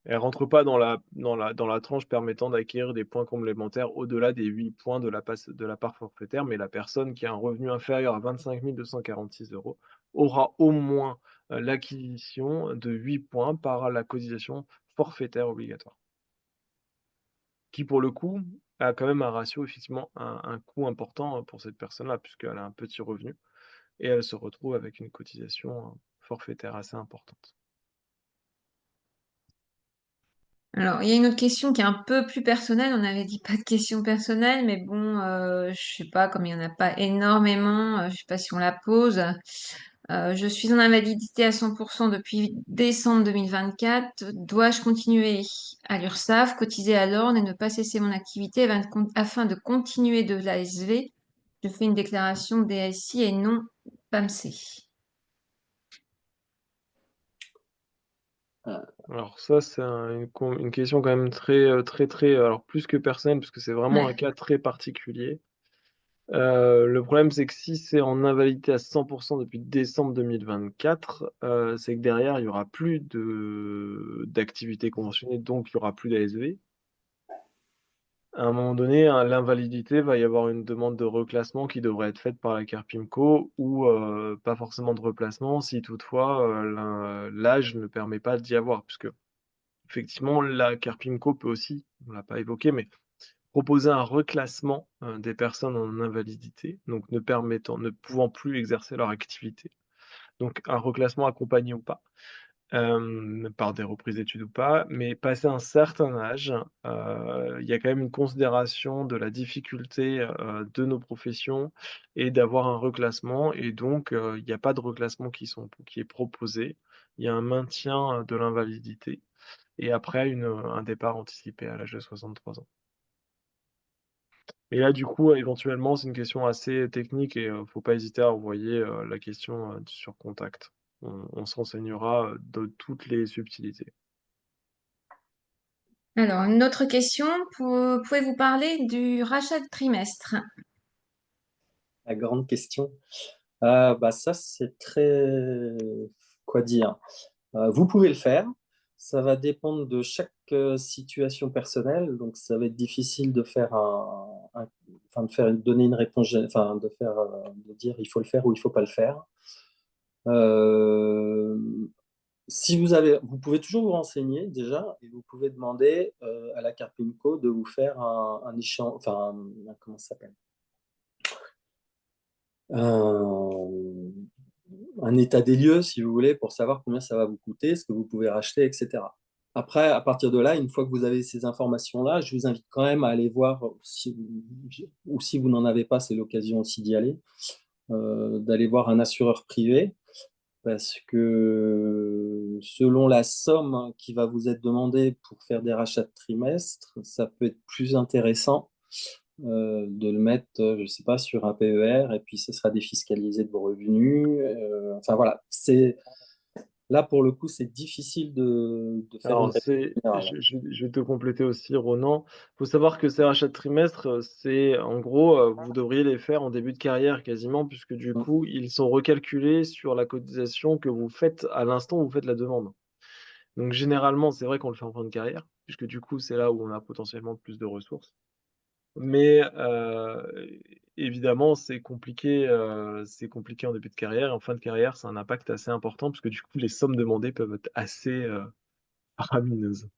Elle rentre pas dans la tranche permettant d'acquérir des points complémentaires au-delà des 8 points de la part forfaitaire, mais la personne qui a un revenu inférieur à 25 246 € aura au moins, l'acquisition de 8 points par la cotisation forfaitaire obligatoire. Qui pour le coup, a quand même un ratio effectivement un coût important pour cette personne-là, puisqu'elle a un petit revenu et elle se retrouve avec une cotisation, forfaitaire assez importante. Alors, il y a une autre question qui est un peu plus personnelle. On avait dit pas de questions personnelles, mais bon, je sais pas, comme il y en a pas énormément, je sais pas si on la pose. Je suis en invalidité à 100% depuis décembre 2024. Dois-je continuer à l'URSSAF, cotiser à l'Orne et ne pas cesser mon activité afin de continuer de l'ASV? Je fais une déclaration DSI et non PAMC. Alors ça, c'est une question quand même très, alors plus que personnelle, parce que c'est vraiment un Ouais. cas très particulier. Le problème, c'est que si c'est en invalidité à 100 depuis décembre 2024, c'est que derrière, il y aura plus d'activité conventionnée, donc il y aura plus d'ASV. À un moment donné, l'invalidité, va y avoir une demande de reclassement qui devrait être faite par la CARPIMCO ou pas forcément de replacement si toutefois, l'âge ne permet pas d'y avoir. Puisque effectivement, la CARPIMCO peut aussi, on l'a pas évoqué, mais proposer un reclassement, des personnes en invalidité, donc ne pouvant plus exercer leur activité. Donc un reclassement accompagné ou pas, par des reprises d'études ou pas, mais passé un certain âge, il y a quand même une considération de la difficulté, de nos professions et d'avoir un reclassement et donc il y a pas de reclassement qui est proposé. Il y a un maintien, de l'invalidité et après un départ anticipé à l'âge de 63 ans. Et là, du coup, éventuellement, c'est une question assez technique et faut pas hésiter à envoyer, la question, sur contact. On se renseignera, de toutes les subtilités. Alors, une autre question. Pouvez-vous parler du rachat de trimestre? La grande question. Bah ça, c'est très... Quoi dire? Vous pouvez le faire. Ça va dépendre de chaque situation personnelle. Donc, ça va être difficile de faire enfin, donner une réponse, enfin, de dire il faut le faire ou il faut pas le faire. Euh, Si vous pouvez toujours vous renseigner déjà et vous pouvez demander à la Carpinco de vous faire un échange, enfin, comment ça s'appelle? Un, un état des lieux, si vous voulez, pour savoir combien ça va vous coûter, ce que vous pouvez racheter, etc. Après, à partir de là, une fois que vous avez ces informations-là, je vous invite quand même à aller voir, ou si vous n'en avez pas, c'est l'occasion aussi d'y aller, d'aller voir un assureur privé parce que selon la somme qui va vous être demandée pour faire des rachats de trimestre, ça peut être plus intéressant de le mettre, je ne sais pas, sur un PER et puis ce sera défiscalisé de vos revenus. Enfin voilà, là pour le coup, c'est difficile de faire une Alors réponse générale. je vais te compléter aussi Ronan. Faut savoir que ces rachats de trimestre, c'est en gros, vous devriez les faire en début de carrière quasiment puisque du Mm. coup, ils sont recalculés sur la cotisation que vous faites à l'instant où vous faites la demande. Donc généralement, c'est vrai qu'on le fait en fin de carrière, puisque du coup, c'est là où on a potentiellement plus de ressources. Mais évidemment, c'est compliqué en début de carrière et en fin de carrière, c'est un impact assez important puisque du coup, les sommes demandées peuvent être assez, faramineuses.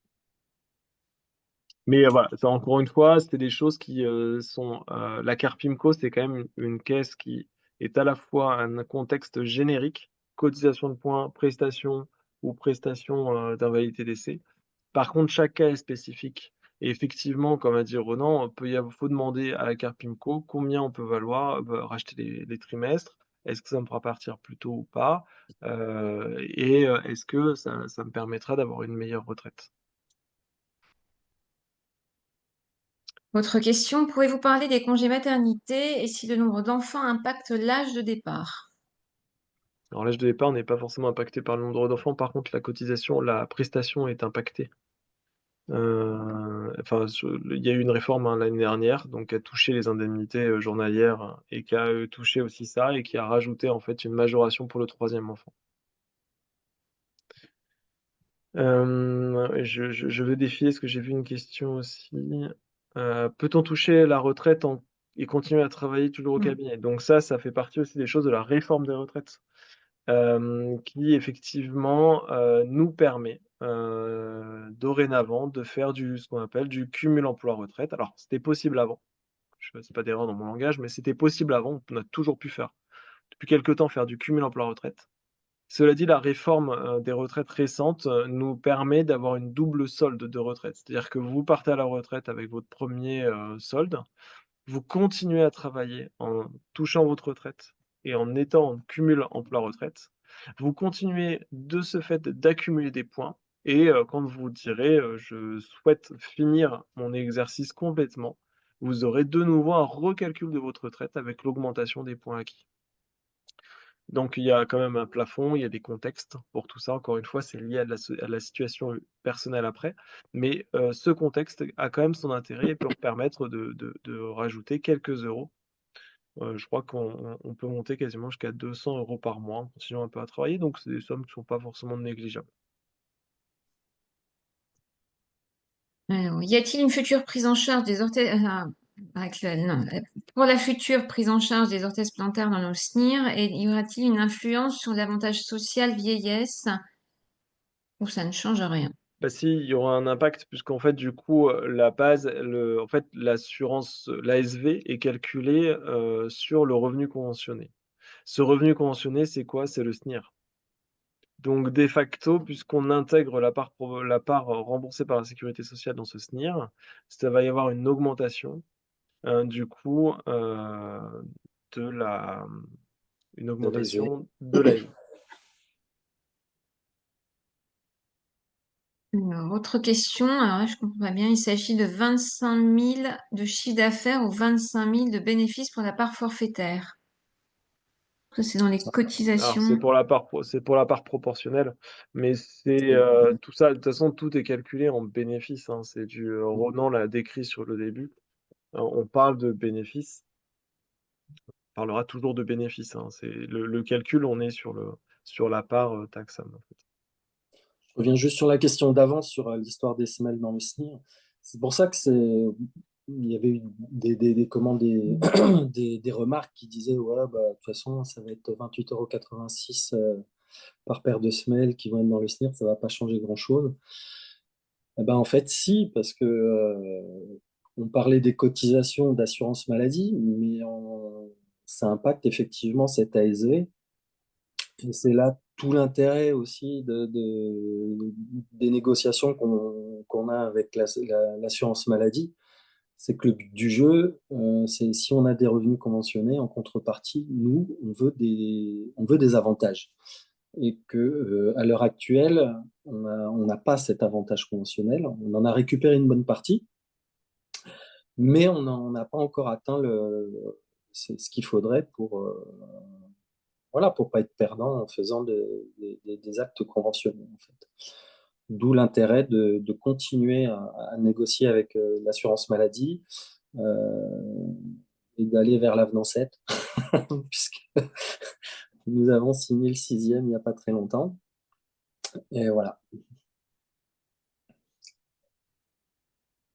Mais voilà, ça encore une fois, c'est des choses qui, sont, la CARPIMCO, c'est quand même une caisse qui est à la fois un contexte générique, cotisation de points, prestations ou prestations, d'invalidité décès. Par contre, chaque cas est spécifique et effectivement, comme a dit Ronan, faut demander à la CARPIMCO combien on peut valoir racheter les trimestres. Est-ce que ça me fera partir plus tôt ou pas? Est-ce que ça me permettra d'avoir une meilleure retraite? Autre question. Pouvez-vous parler des congés maternité et si le nombre d'enfants impacte l'âge de départ? Alors l'âge de départ n'est pas forcément impacté par le nombre d'enfants, par contre la prestation est impactée. Enfin, il y a eu une réforme, hein, l'année dernière, donc qui a touché les indemnités, journalières et qui a, touché aussi ça et qui a rajouté, en fait, une majoration pour le troisième enfant. Je vais défiler parce que j'ai vu une question aussi. Peut-on toucher la retraite et continuer à travailler toujours au Mm. cabinet? Donc ça fait partie aussi des choses de la réforme des retraites. qui effectivement, nous permet, dorénavant de faire ce qu'on appelle du cumul emploi-retraite. Alors c'était possible avant, je fasse pas d'erreur dans mon langage, mais c'était possible avant, on a toujours pu faire, depuis quelque temps, faire du cumul emploi-retraite. Cela dit, la réforme, des retraites récentes, nous permet d'avoir une double solde de retraite. C'est-à-dire que vous partez à la retraite avec votre premier solde, vous continuez à travailler en touchant votre retraite et en étant en cumul emploi-retraite. Vous continuez de ce fait d'accumuler des points et quand vous direz, «Je souhaite finir mon exercice complètement», vous aurez de nouveau un recalcul de votre retraite avec l'augmentation des points acquis. Donc il y a quand même un plafond, il y a des contextes pour tout ça. Encore une fois, c'est lié à la situation, personnelle après. Mais, ce contexte a quand même son intérêt et peut permettre de rajouter quelques euros. Je crois qu'on peut monter quasiment jusqu'à 200 euros par mois en continuant un peu à travailler, donc c'est des sommes qui ne sont pas forcément négligeables. Alors, y a-t-il une future prise en charge des orthèses actuelle, non, pour la future prise en charge des orthèses plantaires dans nos SNIR, et y aura-t-il une influence sur l'avantage social vieillesse ou ça ne change rien? Bah si, il y aura un impact puisqu'en fait, du coup, la base, en fait, l'assurance, l'ASV est calculée, sur le revenu conventionné. Ce revenu conventionné, c'est quoi? C'est le SNIR. Donc de facto, puisqu'on intègre la part remboursée par la sécurité sociale dans ce SNIR, ça va y avoir une augmentation, du coup, de la une de l'ASV. augmentation de l'ASV. Alors, autre question, alors là, je comprends pas bien, il s'agit de 25 000 de chiffre d'affaires ou 25 000 de bénéfices pour la part forfaitaire. Ça, c'est dans les Alors cotisations. c'est pour la part proportionnelle, mais c'est, tout ça de toute façon, tout est calculé en bénéfices, hein. C'est Ronan l'a décrit sur le début. On parle de bénéfices, on parlera toujours de bénéfices, hein. C'est le calcul, on est sur la part, taxable, en fait. Je reviens juste sur la question d'avant, sur l'histoire des semelles dans le SNIR. C'est pour ça que il y avait eu des remarques qui disaient ouais, bah, de toute façon, ça va être 28,86 € par paire de semelles qui vont être dans le SNIR, ça ne va pas changer grand-chose. Eh ben, en fait, si, parce que on parlait des cotisations d'assurance maladie, mais ça impacte effectivement cette ASV. Et c'est là tout l'intérêt aussi des négociations qu'on a avec l'assurance maladie. C'est que le but du jeu, c'est si on a des revenus conventionnés, en contrepartie, nous, on veut des avantages. Et que, à l'heure actuelle, on n'a pas cet avantage conventionnel. On en a récupéré une bonne partie, mais on n'a pas encore atteint ce qu'il faudrait voilà, pour pas être perdant en faisant des actes conventionnels, en fait. D'où l'intérêt de continuer à négocier avec l'assurance maladie et d'aller vers l'avenant 7, puisque nous avons signé le sixième il n'y a pas très longtemps. Et voilà.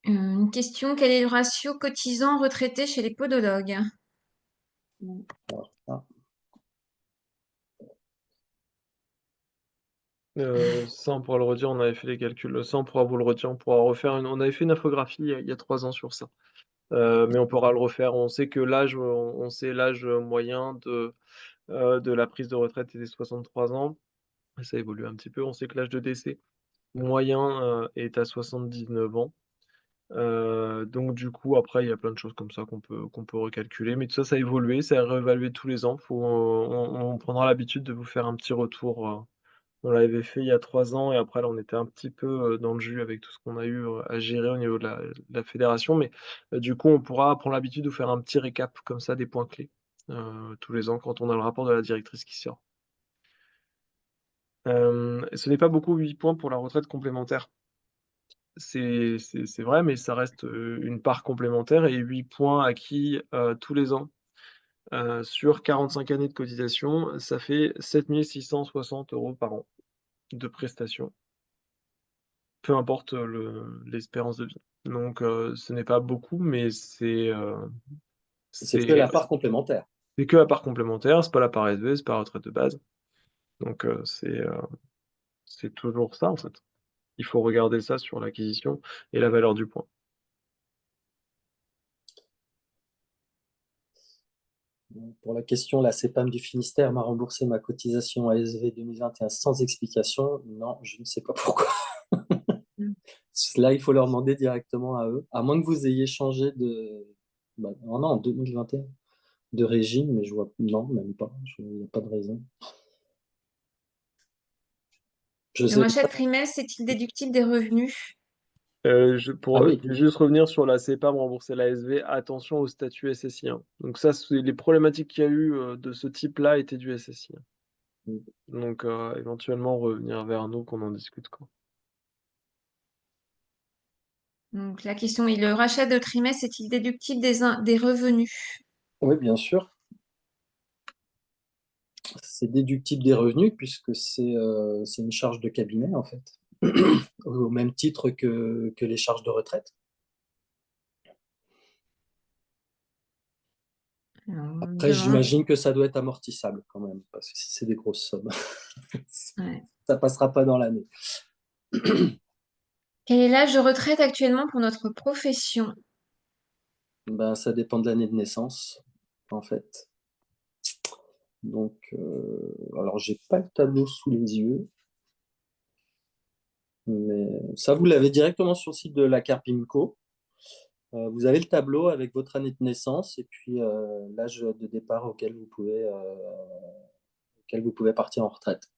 Une question, quel est le ratio cotisant-retraité chez les podologues? Alors, ah, Ça, on pourra le redire, on avait fait les calculs. Ça, on pourra vous le redire, on avait fait une infographie il y a 3 ans sur ça. Mais on pourra le refaire. On sait que on sait l'âge moyen de la prise de retraite est des 63 ans. Ça évolue un petit peu. On sait que l'âge de décès moyen, est à 79 ans. Donc du coup, après, il y a plein de choses comme ça qu'on peut recalculer. Mais tout ça, ça a évolué, ça a réévalué tous les ans. On prendra l'habitude de vous faire un petit retour. On l'avait fait il y a 3 ans et après là, on était un petit peu, dans le jus avec tout ce qu'on a eu, à gérer au niveau de la fédération. Mais, du coup, on pourra prendre l'habitude de faire un petit récap comme ça des points clés, tous les ans quand on a le rapport de la directrice qui sort. Ce n'est pas beaucoup 8 points pour la retraite complémentaire. C'est vrai, mais ça reste, une part complémentaire et 8 points acquis, tous les ans, sur 45 années de cotisation, ça fait 7 660 € par an de prestations. Peu importe, l'espérance de vie. Donc, ce n'est pas beaucoup, mais c'est que c'est la part complémentaire. c'est que la part complémentaire, c'est pas la part élevée, c'est pas la retraite de base. Donc c'est toujours ça, en fait. Il faut regarder ça sur l'acquisition et la valeur du point. Pour la question, la CEPAM du Finistère m'a remboursé ma cotisation ASV 2021 sans explication. Non, je ne sais pas pourquoi. Mm. Là, il faut leur demander directement à eux, à moins que vous ayez changé de... non, en 2021, de régime, mais je vois... Non, même pas. Il n'y a pas de raison. Je Le sais rachat pas. de trimestre est-il déductible des revenus? Ah oui, Je vais juste revenir sur la CEPAM rembourser l'ASV, attention au statut SSI, hein. Donc ça, les problématiques qu'il y a eu de ce type-là étaient du SSI, hein. Donc éventuellement revenir vers nous qu'on en discute, quoi. Donc la question est, le rachat de trimestre est-il déductible des revenus? oui, bien sûr. C'est déductible des revenus puisque c'est une charge de cabinet, en fait, au même titre que les charges de retraite. On Après, demande, j'imagine que ça doit être amortissable quand même, parce que si c'est des grosses sommes, ouais. ça passera pas dans l'année. Quel est l'âge de retraite actuellement pour notre profession? Ben, ça dépend de l'année de naissance, en fait. Donc, alors, j'ai pas le tableau sous les yeux, mais ça, vous l'avez directement sur le site de la Carpimco. Vous avez le tableau avec votre année de naissance et puis l'âge de départ auquel vous pouvez partir en retraite.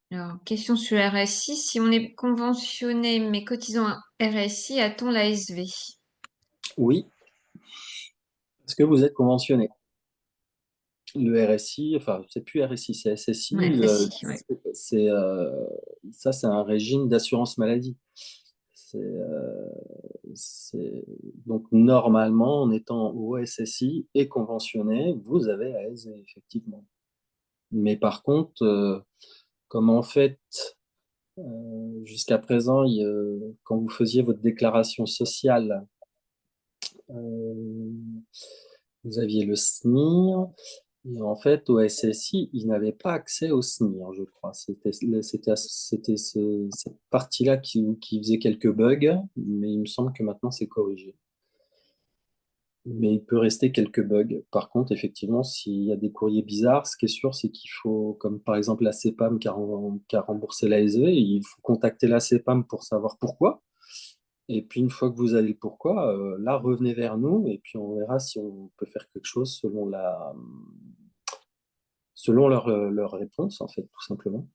Alors, question sur le RSI. Si on est conventionné mais cotisant à RSI, a-t-on l'ASV? Oui, parce que vous êtes conventionné. Le RSI, enfin, c'est plus RSI, c'est SSI. Ouais, RSI, ouais. C'est, ça, c'est un régime d'assurance maladie. C'est, donc, normalement, en étant au SSI et conventionné, vous avez ASV, effectivement. Mais par contre, comme en fait, jusqu'à présent, quand vous faisiez votre déclaration sociale, euh, vous aviez le SNIR. Et en fait, au SSI, ils n'avaient pas accès au SNIR, je crois. C'était cette partie-là qui faisait quelques bugs, mais il me semble que maintenant c'est corrigé. Mais il peut rester quelques bugs. Par contre, effectivement, s'il y a des courriers bizarres, ce qui est sûr, c'est qu'il faut, comme par exemple la CEPAM qui a remboursé la l'ASV, il faut contacter la CEPAM pour savoir pourquoi. Et puis, une fois que vous avez le pourquoi, là, revenez vers nous et puis on verra si on peut faire quelque chose selon leur réponse, en fait, tout simplement.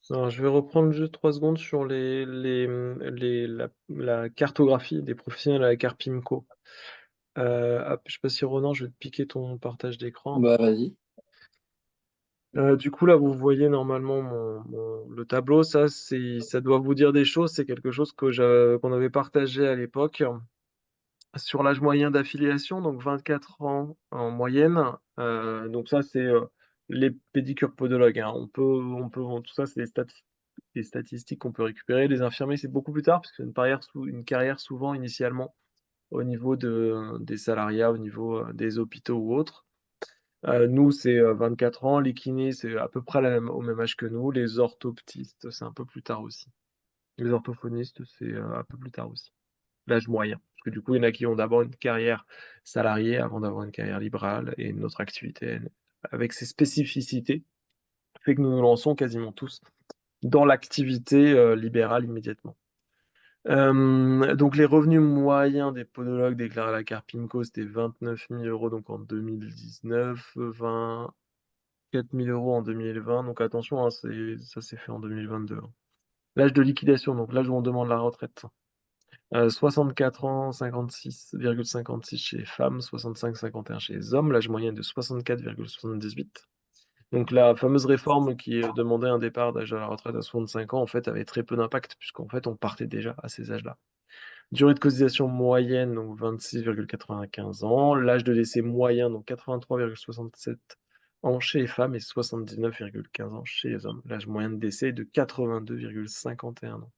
Alors, je vais reprendre juste 3 secondes sur la cartographie des professionnels à la Carpimco. Hop, je sais pas si Ronan, je vais te piquer ton partage d'écran. Bah, vas-y. Du coup, là, vous voyez normalement le tableau. Ça doit vous dire des choses. C'est quelque chose qu'on avait partagé à l'époque sur l'âge moyen d'affiliation, donc 24 ans en moyenne. Donc ça, c'est les pédicures podologues, hein. Tout ça, c'est des statistiques qu'on peut récupérer. Les infirmiers, c'est beaucoup plus tard, parce que c'est une carrière souvent initialement au niveau des salariats, au niveau des hôpitaux ou autres. Nous, c'est 24 ans. Les kinés, c'est à peu près au même âge que nous. Les orthoptistes, c'est un peu plus tard aussi. Les orthophonistes, c'est un peu plus tard aussi. L'âge moyen. Parce que du coup, il y en a qui ont d'abord une carrière salariée avant d'avoir une carrière libérale et une autre activité avec ses spécificités, fait que nous nous lançons quasiment tous dans l'activité libérale immédiatement. Donc les revenus moyens des podologues déclarés à la Carpimco, c'était 29 000 euros donc en 2019, 24 000 euros en 2020. Donc attention, hein, ça s'est fait en 2022, hein. L'âge de liquidation, donc l'âge où on demande la retraite. 64 ans, 56,56 chez les femmes, 65,51 chez les hommes, l'âge moyen de 64,78. Donc la fameuse réforme qui demandait un départ d'âge à la retraite à 65 ans, en fait, avait très peu d'impact, puisqu'en fait, on partait déjà à ces âges-là. Durée de cotisation moyenne, donc 26,95 ans. L'âge de décès moyen, donc 83,67 ans chez les femmes et 79,15 ans chez les hommes. L'âge moyen de décès est de 82,51 ans.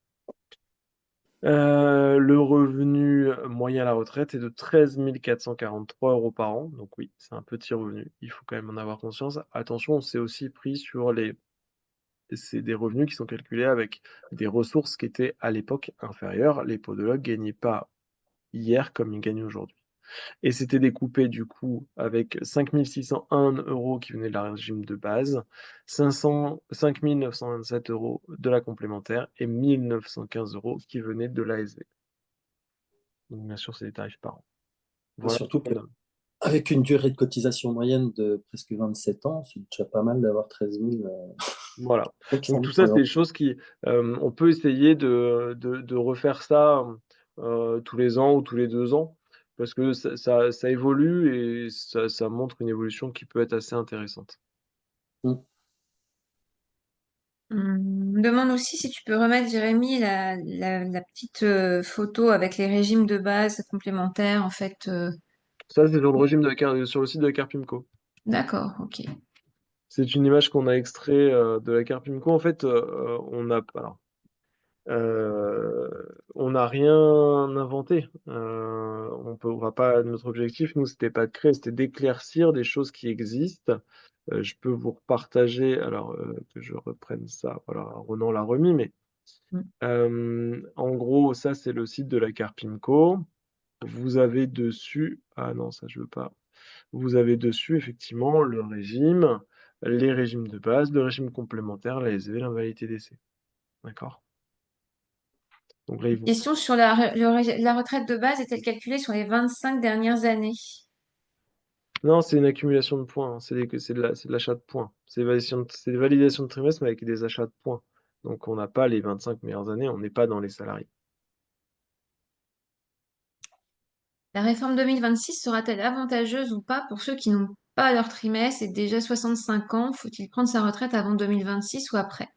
Le revenu moyen moyen à la retraite est de 13 443 € par an. Donc oui, c'est un petit revenu. Il faut quand même en avoir conscience. Attention, c'est aussi pris sur c'est des revenus qui sont calculés avec des ressources qui étaient à l'époque inférieures. Les podologues ne gagnaient pas hier comme ils gagnent aujourd'hui. Et c'était découpé du coup avec 5 601 € qui venaient de la régime de base, 5 927 € de la complémentaire et 1 915 € qui venaient de l'ASV. Donc bien sûr, c'est des tarifs par an. Voilà. Surtout qu'avec une durée de cotisation moyenne de presque 27 ans, c'est déjà pas mal d'avoir 13 000. Voilà. Ok. Donc tout ça, c'est des choses qui, on peut essayer de refaire ça tous les ans ou tous les 2 ans, parce que ça évolue et ça montre une évolution qui peut être assez intéressante. Mm. On me demande aussi si tu peux remettre, Jérémy, la petite photo avec les régimes de base complémentaires, en fait. Ça, c'est sur le régime sur le site de la Carpimco. D'accord, ok. C'est une image qu'on a extrait de la Carpimco. En fait, on n'a rien inventé. On va pas. Notre objectif, nous, c'était pas de créer, c'était d'éclaircir des choses qui existent. Je peux vous repartager. Alors que je reprenne ça. Voilà, Ronan l'a remis, mais en gros, ça, c'est le site de la Carpimco. Vous avez dessus. Ah non, ça, je veux pas. Vous avez dessus, effectivement, le régime, les régimes de base, le régime complémentaire, la SV, l'invalidité d'essai. D'accord? Donc là, Question sur la retraite de base est-elle calculée sur les 25 dernières années? Non, c'est une accumulation de points, hein. C'est de l'achat de points. C'est des validations de trimestre, mais avec des achats de points. Donc on n'a pas les 25 meilleures années, on n'est pas dans les salariés. La réforme 2026 sera-t-elle avantageuse ou pas pour ceux qui n'ont pas leur trimestre et déjà 65 ans? Faut-il prendre sa retraite avant 2026 ou après?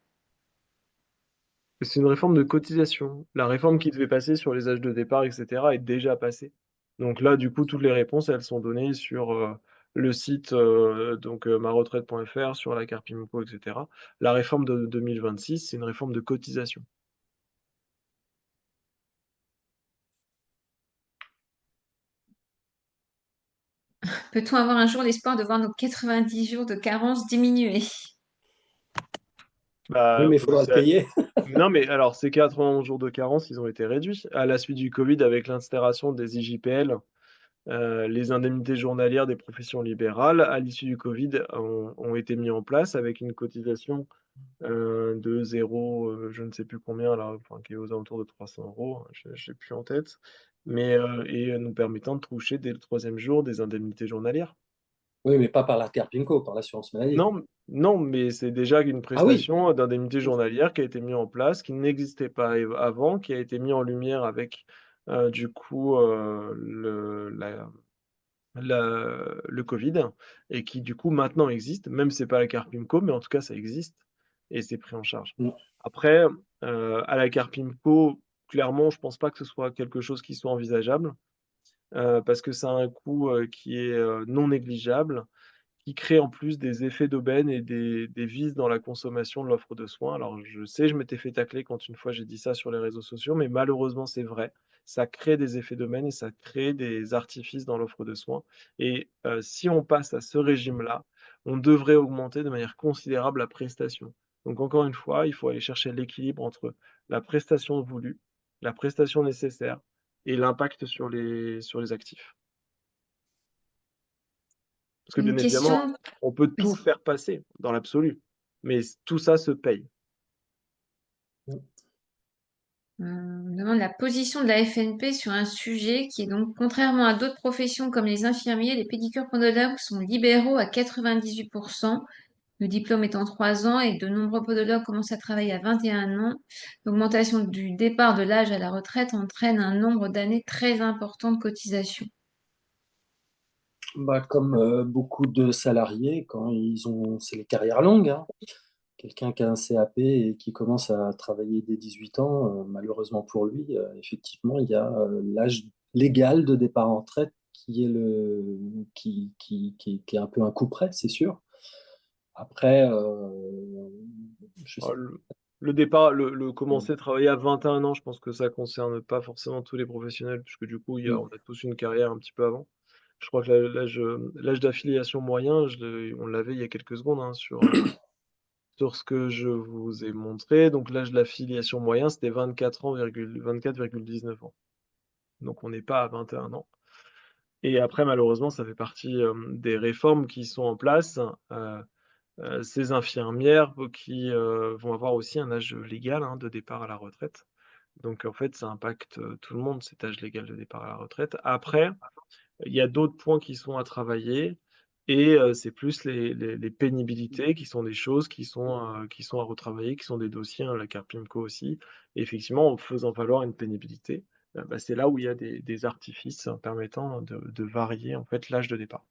C'est une réforme de cotisation. La réforme qui devait passer sur les âges de départ, etc., est déjà passée. Donc là, du coup, toutes les réponses, elles sont données sur le site maretraite.fr, sur la Carpimco, etc. La réforme de 2026, c'est une réforme de cotisation. Peut-on avoir un jour l'espoir de voir nos 90 jours de carence diminuer? Oui, Bah, mais il faudra le payer. non, mais alors, ces 91 jours de carence, ils ont été réduits à la suite du Covid avec l'instauration des IJPL, les indemnités journalières des professions libérales, à l'issue du Covid, ont été mis en place avec une cotisation de 0, je ne sais plus combien, là, enfin, qui est aux alentours de 300 €, hein, je n'ai plus en tête, mais et nous permettant de toucher dès le troisième jour des indemnités journalières. Oui, mais pas par la Carpinco, par l'assurance maladie. Non, non, mais c'est déjà une Ah oui, prestation d'indemnité journalière qui a été mise en place, qui n'existait pas avant, qui a été mis en lumière avec du coup le Covid et qui du coup maintenant existe, même si c'est pas la Carpimco, mais en tout cas ça existe et c'est pris en charge. mm, Après, à la Carpimco, clairement, je pense pas que ce soit quelque chose qui soit envisageable parce que ça a un coût qui est non négligeable, qui crée en plus des effets d'aubaine et des vices dans la consommation de l'offre de soins. Alors je sais, je m'étais fait tacler quand une fois j'ai dit ça sur les réseaux sociaux, mais malheureusement c'est vrai. Ça crée des effets d'aubaine et ça crée des artifices dans l'offre de soins. Et si on passe à ce régime-là, on devrait augmenter de manière considérable la prestation. Donc encore une fois, il faut aller chercher l'équilibre entre la prestation voulue, la prestation nécessaire et l'impact sur les actifs. Parce que Une bien évidemment, question. on peut tout Vas-y. faire passer dans l'absolu, mais tout ça se paye. mm. On demande la position de la FNP sur un sujet qui est donc, contrairement à d'autres professions comme les infirmiers, les pédicures podologues sont libéraux à 98%. Le diplôme est en 3 ans et de nombreux podologues commencent à travailler à 21 ans. L'augmentation du départ de l'âge à la retraite entraîne un nombre d'années très important de cotisation. Bah, comme beaucoup de salariés, c'est les carrières longues, hein. Quelqu'un qui a un CAP et qui commence à travailler dès 18 ans, malheureusement pour lui, effectivement, il y a l'âge légal de départ en retraite qui est qui est un peu un coup près, c'est sûr. Après, je Oh, sais. Le départ, commencer à travailler à 21 ans, je pense que ça concerne pas forcément tous les professionnels, puisque du coup, Mm. on a tous une carrière un petit peu avant. Je crois que l'âge d'affiliation moyen, on l'avait il y a quelques secondes, hein, sur ce que je vous ai montré. Donc l'âge d'affiliation moyen, c'était 24,19 ans. Donc on n'est pas à 21 ans. Et après, malheureusement, ça fait partie des réformes qui sont en place. Ces infirmières qui vont avoir aussi un âge légal, hein, de départ à la retraite. Donc en fait, ça impacte tout le monde, cet âge légal de départ à la retraite. Après, il y a d'autres points qui sont à travailler et c'est plus les pénibilités qui sont des choses qui sont à retravailler, qui sont des dossiers, hein, la carte PIMCO aussi. Et effectivement, en faisant valoir une pénibilité, bah, c'est là où il y a des artifices permettant de varier en fait l'âge de départ.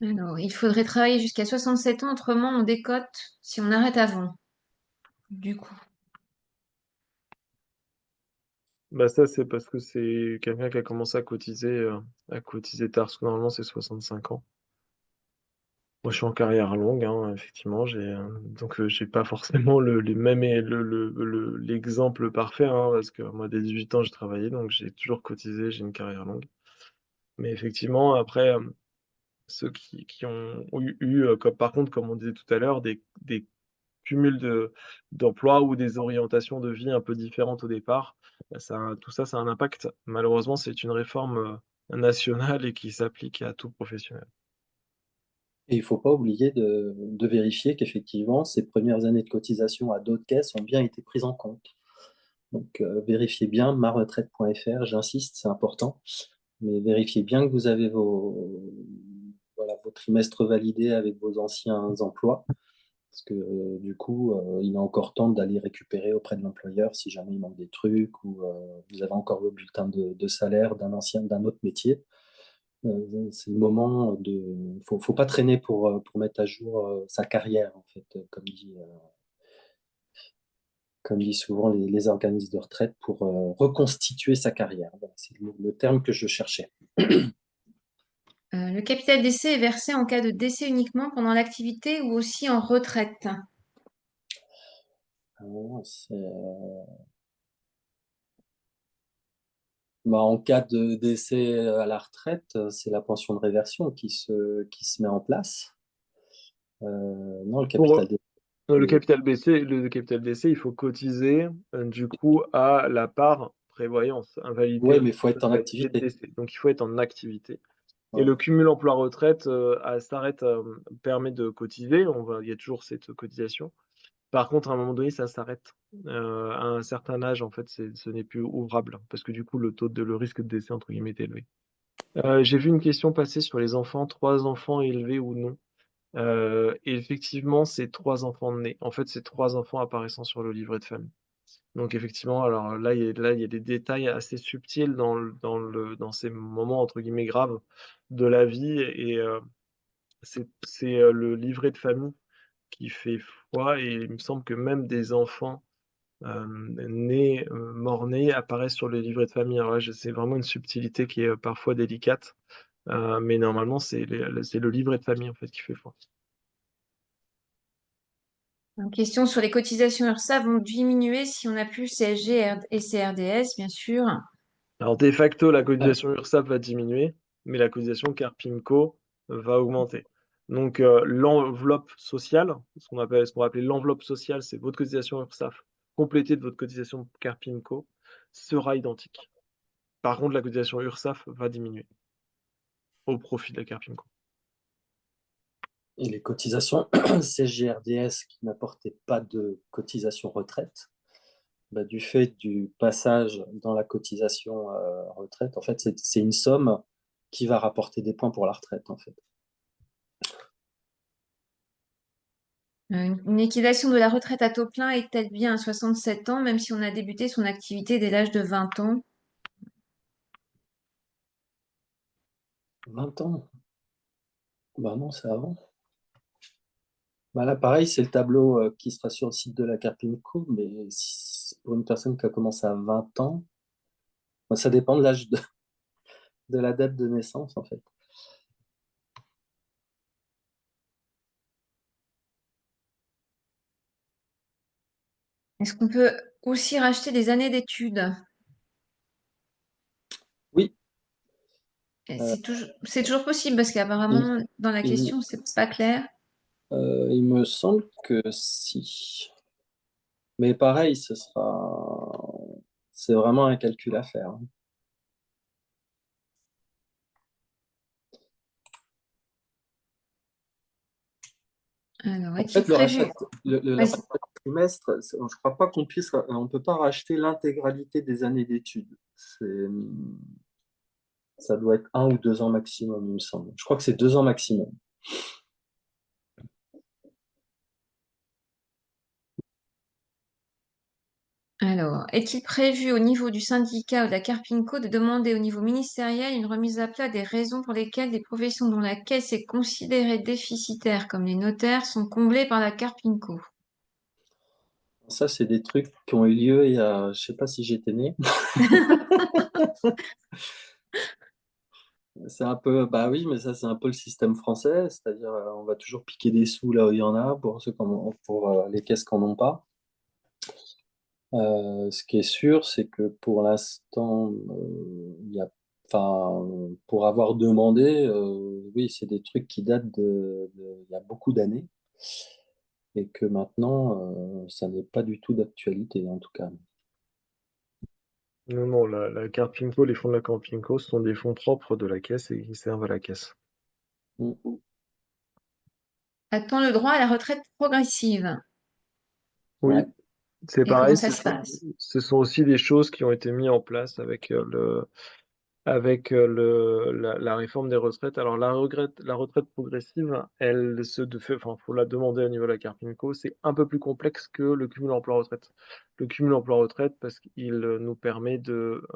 Alors, il faudrait travailler jusqu'à 67 ans, autrement on décote si on arrête avant, du coup. Bah ça, c'est parce que c'est quelqu'un qui a commencé à cotiser tard, parce que normalement c'est 65 ans. Moi, je suis en carrière longue, hein, effectivement, donc j'ai pas forcément les mêmes l'exemple parfait, hein, parce que moi, dès 18 ans, j'ai travaillé, donc j'ai toujours cotisé, j'ai une carrière longue. Mais effectivement, après, ceux qui ont eu, comme, par contre, comme on disait tout à l'heure, des cumul d'emplois ou des orientations de vie un peu différentes au départ, bah, tout ça, ça a un impact. Malheureusement, c'est une réforme nationale et qui s'applique à tout professionnel. Et il ne faut pas oublier de vérifier qu'effectivement, ces premières années de cotisation à d'autres caisses ont bien été prises en compte. Donc, vérifiez bien maretraite.fr, j'insiste, c'est important, mais vérifiez bien que vous avez voilà, vos trimestres validés avec vos anciens emplois, parce que du coup, il est encore temps d'aller récupérer auprès de l'employeur si jamais il manque des trucs ou vous avez encore le bulletin de salaire d'un autre métier. C'est le moment de. Faut pas traîner pour mettre à jour sa carrière, en fait, comme disent souvent les organismes de retraite, pour reconstituer sa carrière. Voilà, c'est le terme que je cherchais. Le capital décès est versé en cas de décès uniquement pendant l'activité ou aussi en retraite. Bah, en cas de décès à la retraite, c'est la pension de réversion qui se met en place. Non, le Pour capital décès. le capital décès, il faut cotiser du coup à la part prévoyance, invalidité, Oui, mais il faut être en invalidité de activité. décès. Donc il faut être en activité. Et Ouais. le cumul emploi-retraite permet de cotiser. Il y a toujours cette cotisation. Par contre, à un moment donné, ça s'arrête. À un certain âge, en fait, ce n'est plus ouvrable parce que du coup, le risque de décès entre guillemets est élevé. J'ai vu une question passer sur les enfants, 3 enfants élevés ou non. Et effectivement, c'est 3 enfants nés. En fait, c'est 3 enfants apparaissant sur le livret de famille. Donc effectivement, alors là, il y a des détails assez subtils dans ces moments entre guillemets graves de la vie et c'est le livret de famille qui fait foi et il me semble que même des enfants morts-nés apparaissent sur le livret de famille. Alors là, c'est vraiment une subtilité qui est parfois délicate, mais normalement, c'est le livret de famille en fait qui fait foi. Une question sur les cotisations URSSAF vont diminuer si on n'a plus CSG et CRDS, bien sûr. Alors, de facto, la Ouais. cotisation URSSAF va diminuer, mais la cotisation CARPIMCO va augmenter. Donc, l'enveloppe sociale, ce qu'on va appeler l'enveloppe sociale, c'est votre cotisation URSSAF complétée de votre cotisation CARPIMCO, sera identique. Par contre, la cotisation URSSAF va diminuer au profit de la CARPIMCO. Et les cotisations CSG-RDS qui n'apportaient pas de cotisation retraite, bah, du fait du passage dans la cotisation retraite, en fait, c'est une somme qui va rapporter des points pour la retraite, en fait. Une liquidation de la retraite à taux plein est-elle bien à 67 ans, même si on a débuté son activité dès l'âge de 20 ans? 20 ans? Bah non, c'est avant. Bah là, pareil, c'est le tableau qui sera sur le site de la Carpinco, mais pour une personne qui a commencé à 20 ans, bah, ça dépend de l'âge de la date de naissance, en fait. Est-ce qu'on peut aussi racheter des années d'études? Oui, Et euh, c'est toujours possible parce il, qu'apparemment, dans la il- question, c'est pas clair. il me semble que si. Mais pareil, c'est vraiment un calcul à faire, hein. Alors, En est-il fait, prévu? le Vas-y. rachat de trimestre, je crois pas on peut pas racheter l'intégralité des années d'études. Ça doit être 1 ou 2 ans maximum, il me semble. Je crois que c'est 2 ans maximum. Alors, est-il prévu au niveau du syndicat ou de la Carpinco de demander au niveau ministériel une remise à plat des raisons pour lesquelles des professions dont la caisse est considérée déficitaire, comme les notaires, sont comblées par la Carpinco? Ça, c'est des trucs qui ont eu lieu il y a, je sais pas si j'étais né. C'est un peu, bah oui, mais ça, c'est un peu le système français, c'est-à-dire, on va toujours piquer des sous là où il y en a pour pour les caisses qui n'en ont pas. Ce qui est sûr, c'est que pour l'instant, enfin, pour avoir demandé, oui, c'est des trucs qui datent il y a beaucoup d'années et que maintenant, ça n'est pas du tout d'actualité, en tout cas. Non, non, la Carpinco, les fonds de la Carpinco sont des fonds propres de la caisse et qui servent à la caisse. Mm. A-t-on le droit à la retraite progressive? Ouais. Oui, c'est Et comment pareil, ça se passe? ce sont aussi des choses qui ont été mises en place avec la réforme des retraites. Alors la retraite progressive, enfin, faut la demander au niveau de la Carpinco. C'est un peu plus complexe que le cumul emploi-retraite. Le cumul emploi-retraite, parce qu'il nous permet de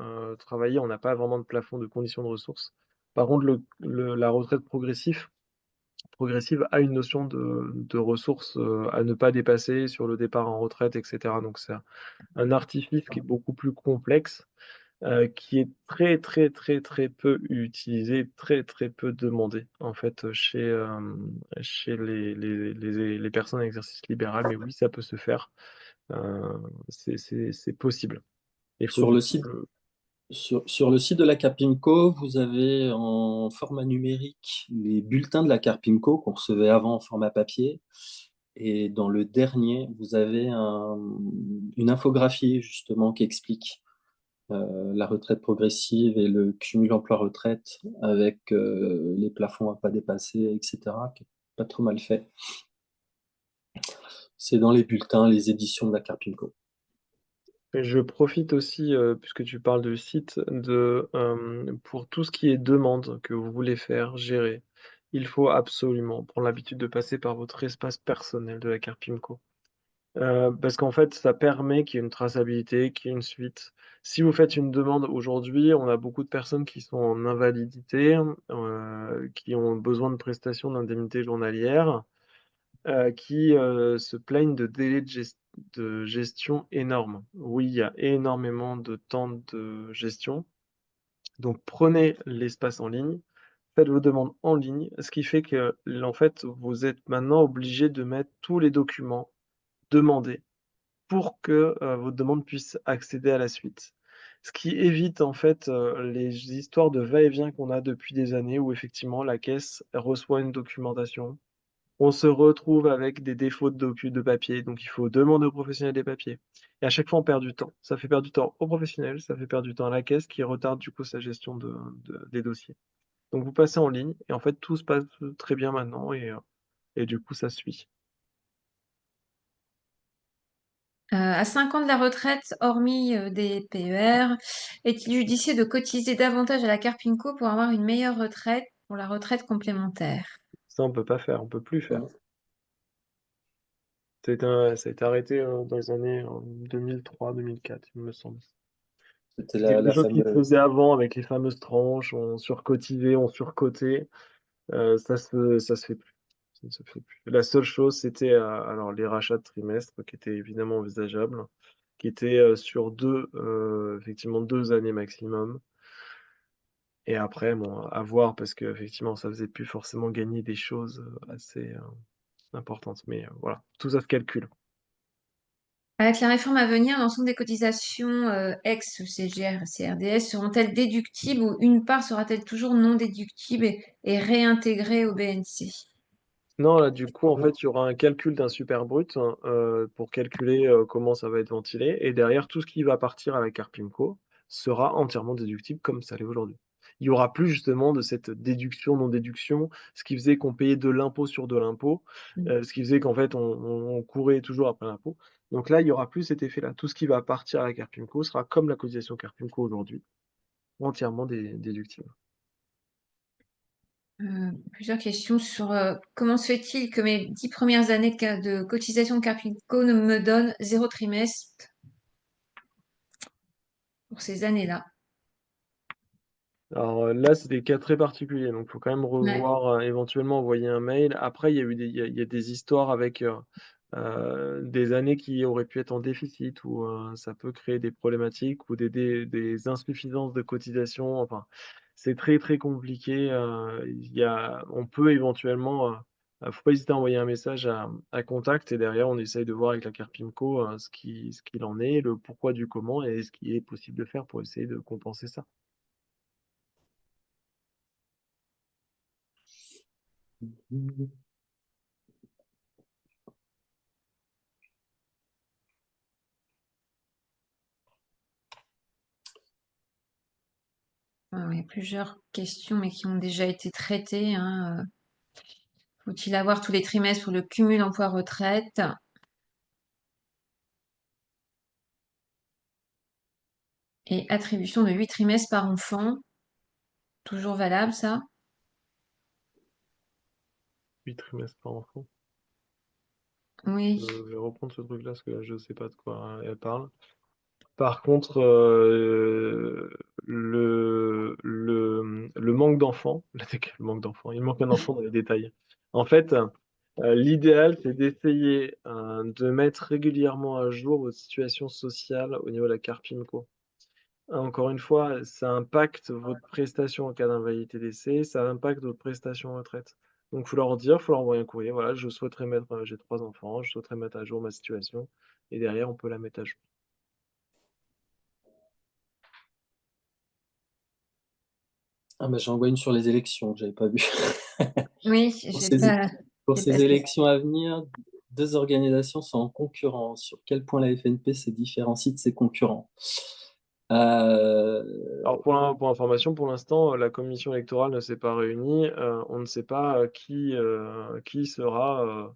travailler, on n'a pas vraiment de plafond de conditions de ressources. Par contre, la retraite progressive a une notion de ressources à ne pas dépasser sur le départ en retraite, etc. Donc c'est un artifice qui est beaucoup plus complexe, qui est très, très, très, très peu utilisé, très, très peu demandé, en fait, chez les personnes à exercice libéral. Mais oui, ça peut se faire. C'est possible. Il faut Sur du le coup site, sur le site de la Carpinco, vous avez en format numérique les bulletins de la Carpinco qu'on recevait avant en format papier. Et dans le dernier, vous avez une infographie justement qui explique la retraite progressive et le cumul emploi-retraite avec les plafonds à pas dépasser, etc., qui est pas trop mal fait. C'est dans les bulletins, les éditions de la Carpinco. Je profite aussi, puisque tu parles de site, pour tout ce qui est demande que vous voulez faire, gérer, il faut absolument prendre l'habitude de passer par votre espace personnel de la Carpinco. Parce qu'en fait, ça permet qu'il y ait une traçabilité, qu'il y ait une suite. Si vous faites une demande aujourd'hui, on a beaucoup de personnes qui sont en invalidité, qui ont besoin de prestations d'indemnité journalière, qui se plaignent de délais de gestion énormes. Oui, il y a énormément de temps de gestion. Donc prenez l'espace en ligne, faites vos demandes en ligne, ce qui fait que en fait, vous êtes maintenant obligé de mettre tous les documents demandés pour que votre demande puisse accéder à la suite. Ce qui évite en fait les histoires de va-et-vient qu'on a depuis des années où effectivement la caisse reçoit une documentation, on se retrouve avec des défauts de papier, donc il faut demander aux professionnels des papiers. Et à chaque fois, on perd du temps. Ça fait perdre du temps aux professionnels, ça fait perdre du temps à la caisse qui retarde du coup sa gestion des dossiers. Donc vous passez en ligne et en fait tout se passe très bien maintenant et du coup ça suit. À 5 ans de la retraite, hormis des PER, est-il judicieux de cotiser davantage à la Carpinco pour avoir une meilleure retraite pour la retraite complémentaire? Ça, on peut pas faire, on peut plus faire. Hein. Ça a été arrêté dans les années 2003-2004, il me semble. C'était C'est quelque la chose qui se fameuse. faisait avant avec les fameuses tranches, on surcotisait, on surcotait. Ça se fait plus. Ça ne se fait plus. La seule chose, c'était alors les rachats de trimestres qui étaient évidemment envisageables, qui étaient sur effectivement 2 années maximum. Et après, bon, à voir parce que effectivement, ça faisait plus forcément gagner des choses assez importantes. Mais voilà, tout ça se calcule. Avec la réforme à venir, l'ensemble des cotisations ex-CGR, CRDS seront-elles déductibles ou une part sera-t-elle toujours non déductible et réintégrée au BNC? Non, là, du coup, en fait, il y aura un calcul d'un super brut, hein, pour calculer, comment ça va être ventilé et derrière, tout ce qui va partir à la Carpimco sera entièrement déductible comme ça l'est aujourd'hui. Il y aura plus justement de cette déduction, non-déduction, ce qui faisait qu'on payait de l'impôt sur de l'impôt, Mm. ce qui faisait qu'en fait, on courait toujours après l'impôt. Donc là, il y aura plus cet effet-là. Tout ce qui va partir à la Carpimco sera comme la cotisation Carpimco aujourd'hui, entièrement déductible. Plusieurs questions sur comment se fait-il que mes 10 premières années de cotisation de Carpinco ne me donnent 0 trimestre pour ces années-là? Alors, là, c'est des cas très particuliers, donc faut quand même Ouais. revoir, éventuellement envoyer un mail. Après, il y a eu des il y a des histoires avec, des années qui auraient pu être en déficit où, ça peut créer des problématiques ou des insuffisances de cotisation. Enfin, c'est très, très compliqué, on peut éventuellement, faut pas hésiter à envoyer un message à contact et derrière on essaye de voir avec la Carpimco, ce qu'il en est, le pourquoi du comment et ce qui est possible de faire pour essayer de compenser ça. Il y a plusieurs questions, mais qui ont déjà été traitées, hein. Faut-il avoir tous les trimestres pour le cumul emploi-retraite? Et attribution de 8 trimestres par enfant. Toujours valable, ça? 8 trimestres par enfant. Oui. Je vais reprendre ce truc-là parce que là, je sais pas de quoi elle parle. Par contre, le manque d'enfants, le manque d'enfants, il manque un enfant dans les détails. En fait, l'idéal, c'est d'essayer de mettre régulièrement à jour votre situation sociale au niveau de la Carpinco. Encore une fois, ça impacte votre prestation en cas d'invalidité décès, ça impacte votre prestation retraite. Donc, faut leur dire, faut leur envoyer un courrier. Voilà, je souhaiterais mettre, j'ai 3 enfants, je souhaiterais mettre à jour ma situation. Et derrière, on peut la mettre à jour. Ah bah, j'en vois une sur les élections que j'avais pas vu. Oui, Pour j'ai ces, pas, pour j'ai pas ces spécifié. élections à venir, deux organisations sont en concurrence. Sur quel point la FNP se différencie de ses concurrents? Euh, Alors, pour information, pour l'instant, la commission électorale ne s'est pas réunie. On ne sait pas qui sera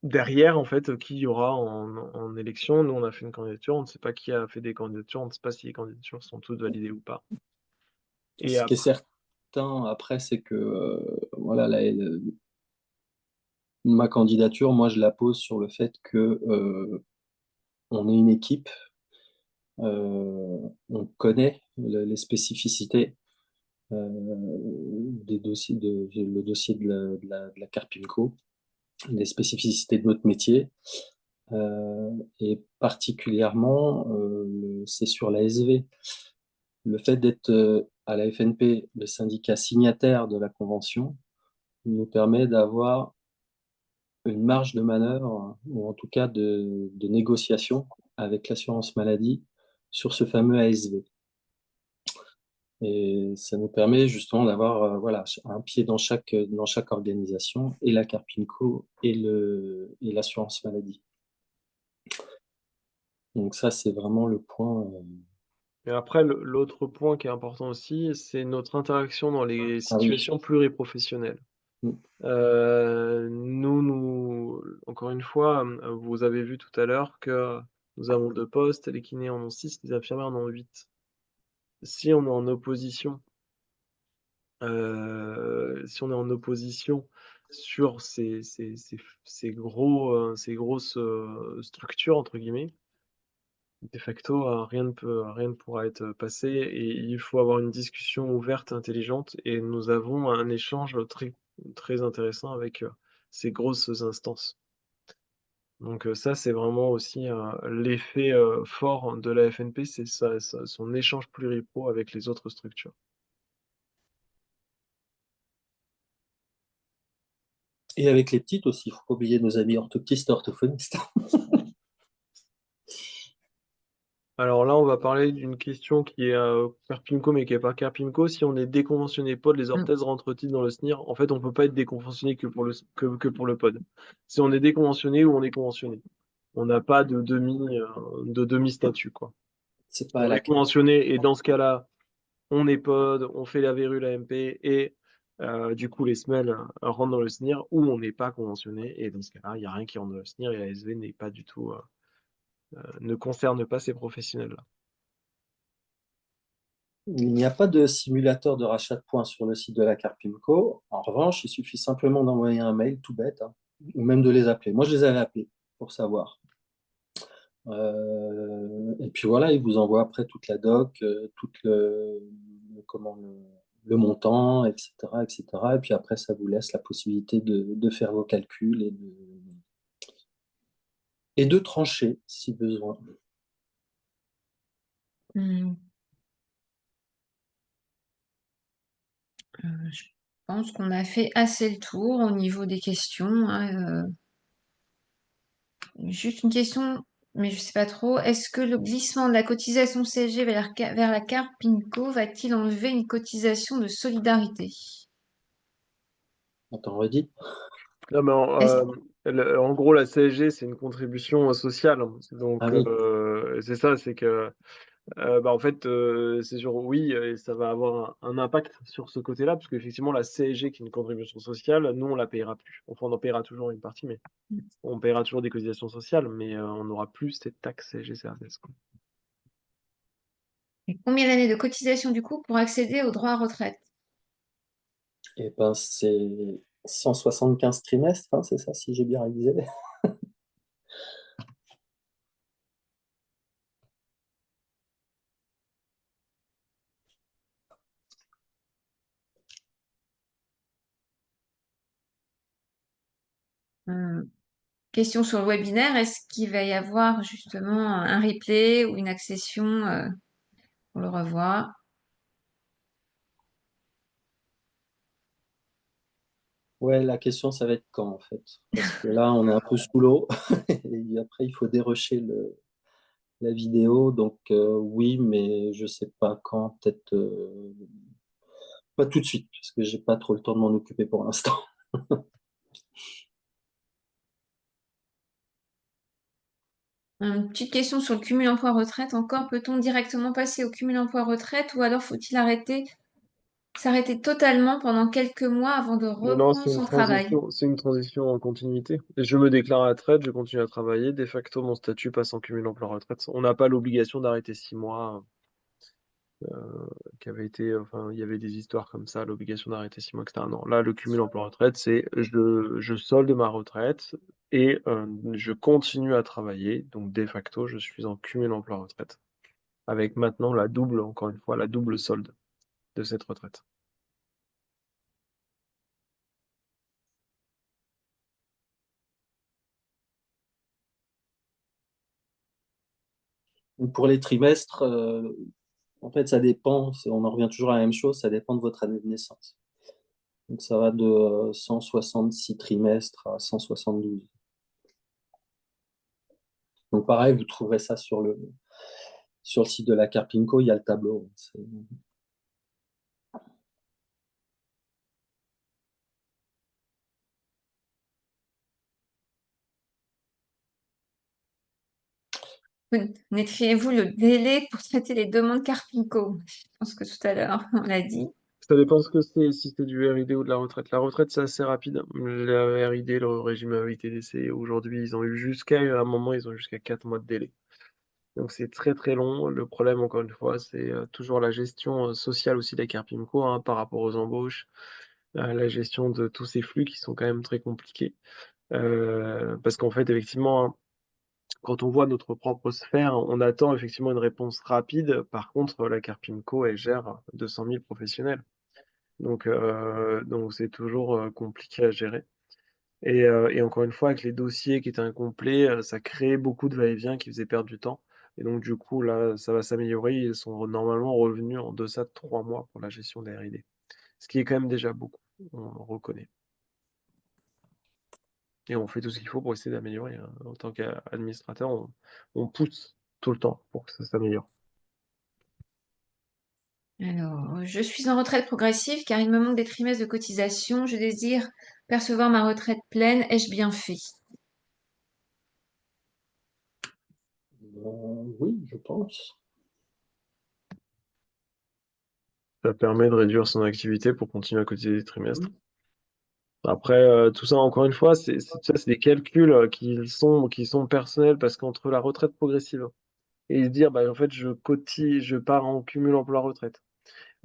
derrière, en fait, qui y aura en élection. Nous, on a fait une candidature, on ne sait pas qui a fait des candidatures, on ne sait pas si les candidatures sont toutes validées ou pas. Et Ce qui est après, certain après, c'est que voilà, ma candidature, moi, je la pose sur le fait que on est une équipe, on connaît les spécificités des dossiers le dossier de la Carpinco, les spécificités de notre métier, et particulièrement, c'est sur la SV. Le fait d'être à la FNP, le syndicat signataire de la convention, nous permet d'avoir une marge de manœuvre, ou en tout cas de négociation avec l'assurance maladie sur ce fameux ASV. Et ça nous permet justement d'avoir voilà, un pied dans chaque organisation, et la Carpinco et l'assurance maladie. Donc ça, c'est vraiment le point. et après, l'autre point qui est important aussi, c'est notre interaction dans les Ah oui. situations pluriprofessionnelles. Mm. Encore une fois, vous avez vu tout à l'heure que nous avons 2 postes, les kinés en ont 6, les infirmières en ont 8. Si on est en opposition, si on est en opposition sur ces grosses, «structures» entre guillemets, de facto, rien ne pourra être passé et il faut avoir une discussion ouverte, intelligente et nous avons un échange très très intéressant avec, ces grosses instances. Donc, ça, c'est vraiment aussi, l'effet, fort de la FNP, c'est son échange pluripro avec les autres structures. Et avec les petites aussi, il ne faut pas oublier nos amis orthoptistes et orthophonistes. Alors là, on va parler d'une question qui est Carpinco, mais qui n'est pas Carpinco. Si on est déconventionné pod, les orthèses rentrent-ils dans le SNIR? En fait, on ne peut pas être déconventionné que pour le pod. Si on est déconventionné ou on est conventionné. On n'a pas de demi-statut, quoi. C'est pas On la est conventionné et dans ce cas-là, on est pod, on fait la verrue, la MP et du coup, les semelles rentrent dans le SNIR ou on n'est pas conventionné et dans ce cas-là, il n'y a rien qui rentre dans le SNIR et la SV n'est pas du tout, ne concerne pas ces professionnels-là. Il n'y a pas de simulateur de rachat de points sur le site de la Carpinco. En revanche, il suffit simplement d'envoyer un mail tout bête, hein, ou même de les appeler. Moi, je les avais appelés pour savoir. Et puis voilà, ils vous envoient après toute la doc, comment, le montant, etc., etc. Et puis après, ça vous laisse la possibilité de faire vos calculs et de trancher si besoin. Hmm. Je pense qu'on a fait assez le tour au niveau des questions, hein. Juste une question, mais je ne sais pas trop. Est-ce que le glissement de la cotisation CSG vers la carte PINCO va-t-il enlever une cotisation de solidarité? Attends, redis. Non, mais Est-ce- en gros, la CSG, c'est une contribution sociale. Ah Donc, oui, c'est ça, c'est que, bah, en fait, c'est sûr, oui, et ça va avoir un impact sur ce côté-là, parce qu'effectivement, la CSG, qui est une contribution sociale, nous, on la payera plus. Enfin, on en payera toujours une partie, mais on payera toujours des cotisations sociales, mais on n'aura plus cette taxe CSG, CRDS, quoi. et combien d'années de cotisation du coup pour accéder au droit à retraite? et ben c'est 175 trimestres, hein, c'est ça, si j'ai bien révisé. Hum. Question sur le webinaire, est-ce qu'il va y avoir justement un replay ou une accession pour le revoir? Ouais, la question, ça va être quand, en fait? Parce que là, on est un peu sous l'eau. Et après, il faut dérocher la vidéo. Donc, oui, mais je sais pas quand. Peut-être pas tout de suite, parce que j'ai pas trop le temps de m'en occuper pour l'instant. Une petite question sur le cumul emploi-retraite encore. Peut-on directement passer au cumul emploi-retraite ou alors faut-il s'arrêter totalement pendant quelques mois avant de Non, non, reprendre son travail? c'est une transition en continuité. Et je me déclare à la retraite, je continue à travailler. De facto, mon statut passe en cumul emploi-retraite. On n'a pas l'obligation d'arrêter 6 mois, qui avait été, enfin, il y avait des histoires comme ça, l'obligation d'arrêter 6 mois, etc. Non, là, le cumul emploi-retraite, c'est je solde ma retraite et je continue à travailler. Donc, de facto, je suis en cumul emploi-retraite. Avec maintenant la double, encore une fois, la double solde de cette retraite. Pour les trimestres, en fait, ça dépend. On en revient toujours à la même chose. Ça dépend de votre année de naissance. Donc, ça va de 166 trimestres à 172. Donc, pareil, vous trouverez ça sur le site de la Carpinco. Il y a le tableau. N'écrivez-vous le délai pour traiter les demandes Carpinco? Je pense que tout à l'heure, on l'a dit. Ça dépend ce que c'est, si c'est du RID ou de la retraite. La retraite, c'est assez rapide. Le RID, le régime invalidité décès, aujourd'hui, ils ont eu jusqu'à un moment, ils ont eu jusqu'à 4 mois de délai. Donc c'est très très long. Le problème, encore une fois, c'est toujours la gestion sociale aussi des Carpinco, hein, par rapport aux embauches, la gestion de tous ces flux qui sont quand même très compliqués. Parce qu'en fait, effectivement, hein, quand on voit notre propre sphère, on attend effectivement une réponse rapide. Par contre, la Carpinco, elle gère 200 000 professionnels. Donc c'est toujours compliqué à gérer. Et encore une fois, avec les dossiers qui étaient incomplets, ça créait beaucoup de va-et-vient qui faisait perdre du temps. Et donc du coup, là, ça va s'améliorer. Ils sont normalement revenus en deçà de 3 mois pour la gestion des R&D. Ce qui est quand même déjà beaucoup, on reconnaît. Et on fait tout ce qu'il faut pour essayer d'améliorer, hein. En tant qu'administrateur, on pousse tout le temps pour que ça s'améliore. Alors, je suis en retraite progressive car il me manque des trimestres de cotisation. Je désire percevoir ma retraite pleine. Ai-je bien fait? Oui, je pense. Ça permet de réduire son activité pour continuer à cotiser des trimestres. Oui. Après, tout ça, encore une fois, c'est des calculs qui sont personnels parce qu'entre la retraite progressive et se dire, bah, en fait, je cotise, je pars en cumul emploi-retraite.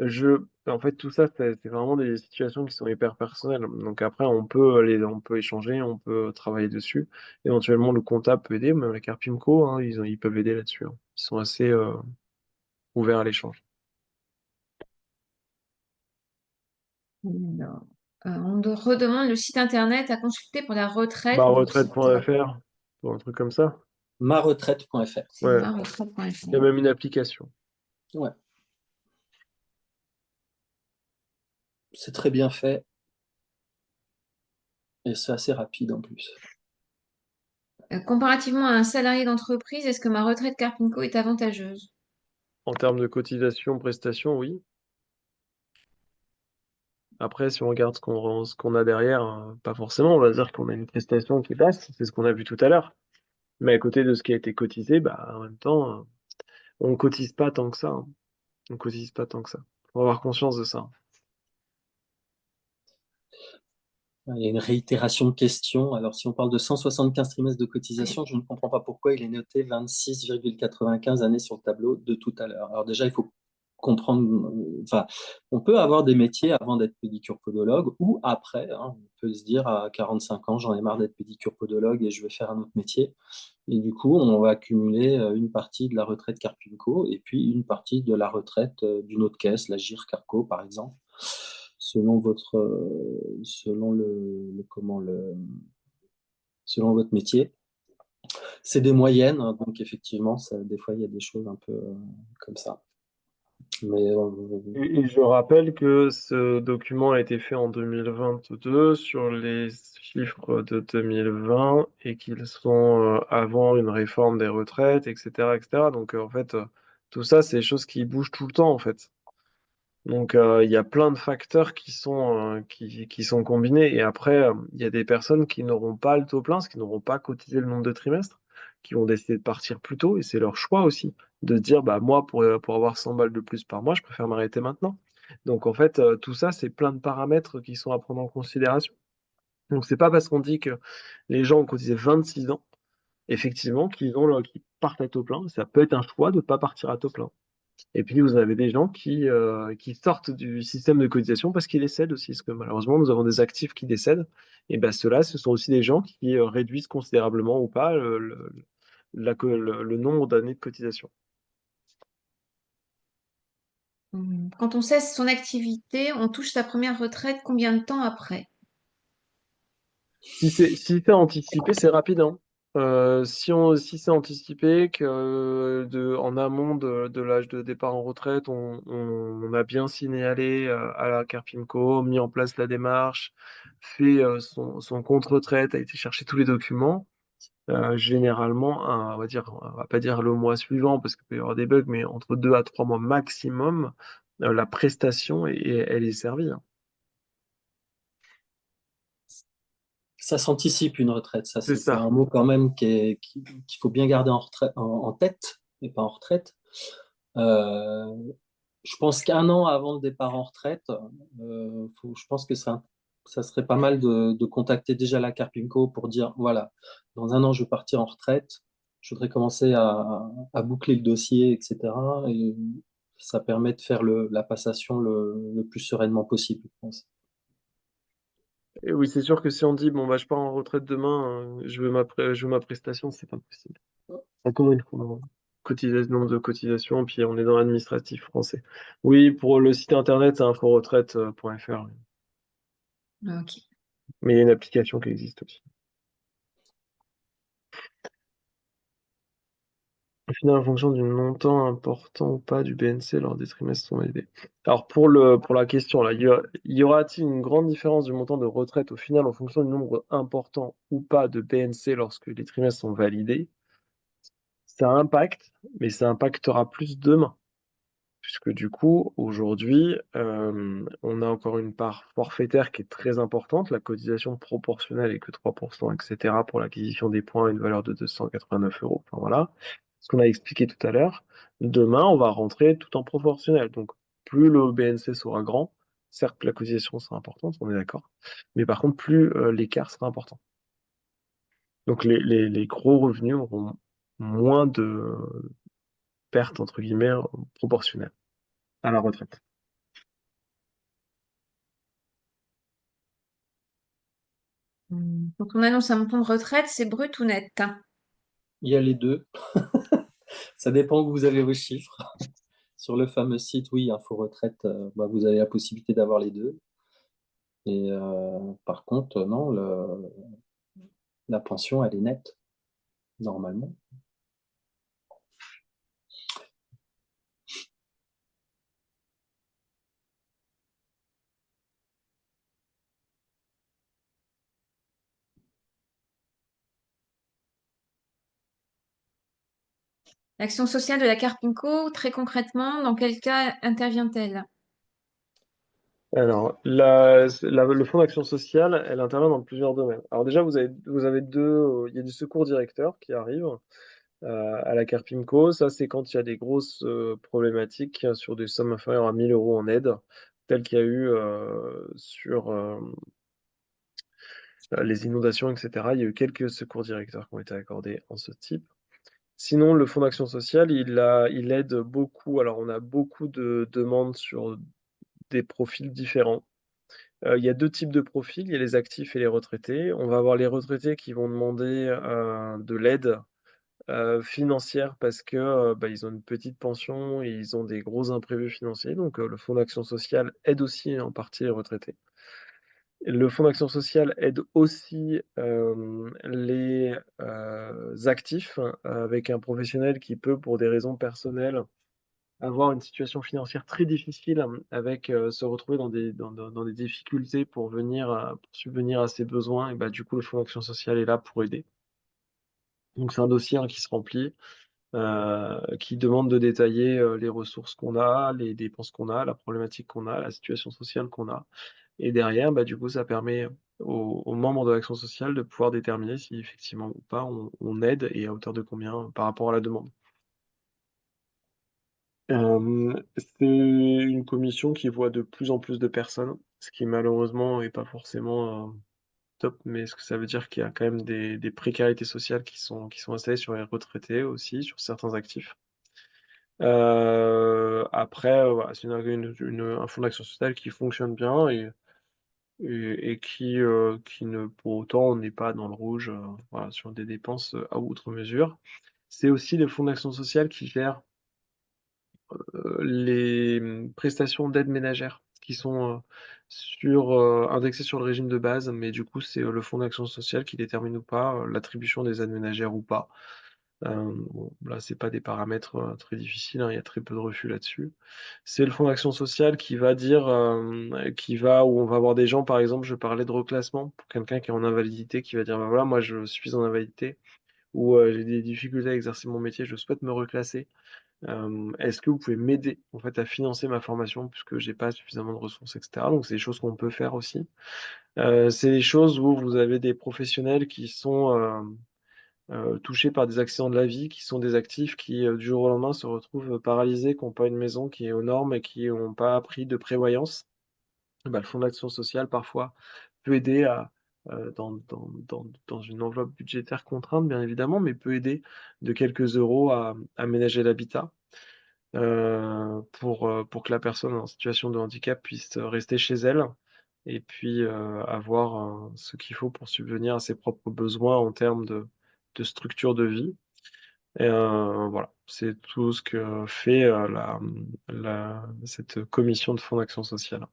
En fait, tout ça, c'est vraiment des situations qui sont hyper personnelles. Donc après, on peut échanger, on peut travailler dessus. Éventuellement, le comptable peut aider, même la Carpimco, hein, ils peuvent aider là-dessus, hein. Ils sont assez ouverts à l'échange. Alors, redemande le site internet à consulter pour la retraite. Bah, Mon site, retraite.fr, ou un truc comme ça. Maretraite.fr. c'est Ouais, il y a maretraite.fr. même une application. Ouais, c'est très bien fait et c'est assez rapide en plus. Comparativement à un salarié d'entreprise, est-ce que ma retraite Carpinco est avantageuse? En termes de cotisation, prestations, oui. Après, si on regarde ce qu'on a derrière, pas forcément, on va dire qu'on a une prestation qui passe, c'est ce qu'on a vu tout à l'heure. Mais à côté de ce qui a été cotisé, bah, en même temps, on cotise pas tant que ça, hein. On cotise pas tant que ça. Faut avoir conscience de ça. Il y a une réitération de questions. Alors, si on parle de 175 trimestres de cotisation, je ne comprends pas pourquoi il est noté 26,95 années sur le tableau de tout à l'heure. Alors déjà, il faut comprendre, enfin, on peut avoir des métiers avant d'être pédicure-podologue ou après, hein. On peut se dire à 45 ans, j'en ai marre d'être pédicure-podologue et je vais faire un autre métier. Et du coup, on va accumuler une partie de la retraite Carpinco et puis une partie de la retraite d'une autre caisse, la GIR Carco par exemple, selon selon votre métier. C'est des moyennes, hein, donc effectivement, des fois il y a des choses un peu comme ça. Mais Et je rappelle que ce document a été fait en 2022 sur les chiffres de 2020 et qu'ils sont avant une réforme des retraites, etc., etc. Donc en fait, tout ça, c'est des choses qui bougent tout le temps en fait. Donc il y a plein de facteurs qui sont combinés. Et après, il y a des personnes qui n'auront pas le taux plein, parce qu'ils n'auront pas cotisé le nombre de trimestres, qui vont décider de partir plus tôt. Et c'est leur choix aussi de se dire, bah moi, pour avoir 100 balles de plus par mois, je préfère m'arrêter maintenant. Donc en fait, tout ça, c'est plein de paramètres qui sont à prendre en considération. Donc c'est pas parce qu'on dit que les gens ont cotisé 26 ans, effectivement, qu'ils partent à taux plein. Ça peut être un choix de ne pas partir à taux plein. Et puis, vous avez des gens qui sortent du système de cotisation parce qu'ils décèdent aussi. Parce que malheureusement, nous avons des actifs qui décèdent. Et ben, ceux-là, ce sont aussi des gens qui réduisent considérablement ou pas le nombre d'années de cotisation. Quand on cesse son activité, on touche sa première retraite combien de temps après? Si c'est anticipé, c'est rapide, hein. Si c'est anticipé que en amont de l'âge de départ en retraite, on a bien signalé à la Carpimco, mis en place la démarche, fait son compte retraite, a été chercher tous les documents. Généralement, on va pas dire le mois suivant parce qu'il peut y avoir des bugs, mais entre 2 à 3 mois maximum, la prestation elle est servie, hein. ça s'anticipe une retraite, ça C'est c'est ça. un mot quand même qu'il faut bien garder en tête et pas en retraite. Euh, je pense qu'un an avant le départ en retraite, je pense que ça serait pas mal de contacter déjà la Carpinco pour dire, voilà, dans un an, je vais partir en retraite, je voudrais commencer à boucler le dossier, etc. Et ça permet de faire la passation le plus sereinement possible, je pense. Et oui, c'est sûr que si on dit, bon, bah, je pars en retraite demain, je veux ma prestation, c'est pas possible. Encore une fois, hein. Nombre de cotisations, puis on est dans l'administratif français. Oui, pour le site internet, c'est inforetraite.fr, oui. Ok. Mais il y a une application qui existe aussi. Au final, en fonction du montant important ou pas du BNC lors des trimestres sont validés. Alors pour la question là, y aura-t-il une grande différence du montant de retraite au final en fonction du nombre important ou pas de BNC lorsque les trimestres sont validés? Ça impacte, mais ça impactera plus demain. Puisque du coup, aujourd'hui, on a encore une part forfaitaire qui est très importante. La cotisation proportionnelle est que 3%, etc. pour l'acquisition des points à une valeur de 289 euros. Enfin voilà, ce qu'on a expliqué tout à l'heure. Demain, on va rentrer tout en proportionnel. Donc, plus le BNC sera grand, certes, la cotisation sera importante, on est d'accord, mais par contre, plus l'écart sera important. Donc, les gros revenus auront moins de pertes, entre guillemets, proportionnelles à la retraite. Quand on annonce un montant de retraite, c'est brut ou net? Il y a les deux. Ça dépend où vous avez vos chiffres. Sur le fameux site, oui, Info Retraite, vous avez la possibilité d'avoir les deux. Et par contre, non, la pension, elle est nette, normalement. L'action sociale de la Carpinco, très concrètement, dans quel cas intervient-elle? Alors, le fonds d'action sociale, elle intervient dans plusieurs domaines. Alors déjà, vous avez il y a du secours directeur qui arrive à la Carpimco. Ça, c'est quand il y a des grosses problématiques sur des sommes inférieures à 1000 euros en aide, telles qu'il y a eu sur les inondations, etc. Il y a eu quelques secours directeurs qui ont été accordés en ce type. Sinon, le fonds d'action sociale, il aide beaucoup. Alors, on a beaucoup de demandes sur des profils différents. Il y a deux types de profils, il y a les actifs et les retraités. On va avoir les retraités qui vont demander de l'aide financière parce que ils ont une petite pension et ils ont des gros imprévus financiers. Donc le fonds d'action sociale aide aussi en partie les retraités. Le fonds d'action sociale aide aussi les actifs avec un professionnel qui peut, pour des raisons personnelles, avoir une situation financière très difficile avec se retrouver dans des difficultés pour subvenir à ses besoins. Et bah, du coup, le fonds d'action sociale est là pour aider. Donc, c'est un dossier qui se remplit, qui demande de détailler les ressources qu'on a, les dépenses qu'on a, la problématique qu'on a, la situation sociale qu'on a. Et derrière, bah, du coup, ça permet aux membres de l'action sociale de pouvoir déterminer si effectivement ou pas on aide et à hauteur de combien par rapport à la demande. C'est une commission qui voit de plus en plus de personnes, ce qui malheureusement est pas forcément top, mais ce que ça veut dire qu'il y a quand même des précarités sociales qui sont installées sur les retraités aussi, sur certains actifs. Après, voilà, c'est un fonds d'action sociale qui fonctionne bien et qui ne, pour autant, n'est pas dans le rouge, voilà, sur des dépenses à outre mesure. C'est aussi le fonds d'action sociale qui gère les prestations d'aide ménagère qui sont, indexées sur le régime de base, mais du coup, c'est, le fonds d'action sociale qui détermine ou pas, l'attribution des aides ménagères ou pas. Bon, là, c'est pas des paramètres, très difficiles, hein, il y a très peu de refus là-dessus. C'est le fonds d'action sociale qui va dire, où on va avoir des gens, par exemple, je parlais de reclassement, pour quelqu'un qui est en invalidité, qui va dire: «Bah, voilà, moi, je suis en invalidité ou, j'ai des difficultés à exercer mon métier, je souhaite me reclasser. Est-ce que vous pouvez m'aider en fait à financer ma formation puisque j'ai pas suffisamment de ressources et cetera?» Donc c'est des choses qu'on peut faire aussi. C'est des choses où vous avez des professionnels qui sont, touchés par des accidents de la vie, qui sont des actifs qui, du jour au lendemain se retrouvent paralysés, qui ont pas une maison qui est aux normes et qui ont pas pris de prévoyance. Bah, le fonds d'action sociale parfois peut aider à, dans une enveloppe budgétaire contrainte bien évidemment, mais peut aider de quelques euros à aménager l'habitat. Pour que la personne en situation de handicap puisse rester chez elle et puis, avoir, ce qu'il faut pour subvenir à ses propres besoins en termes de structure de vie et voilà, c'est tout ce que fait, cette commission de fonds d'action sociale.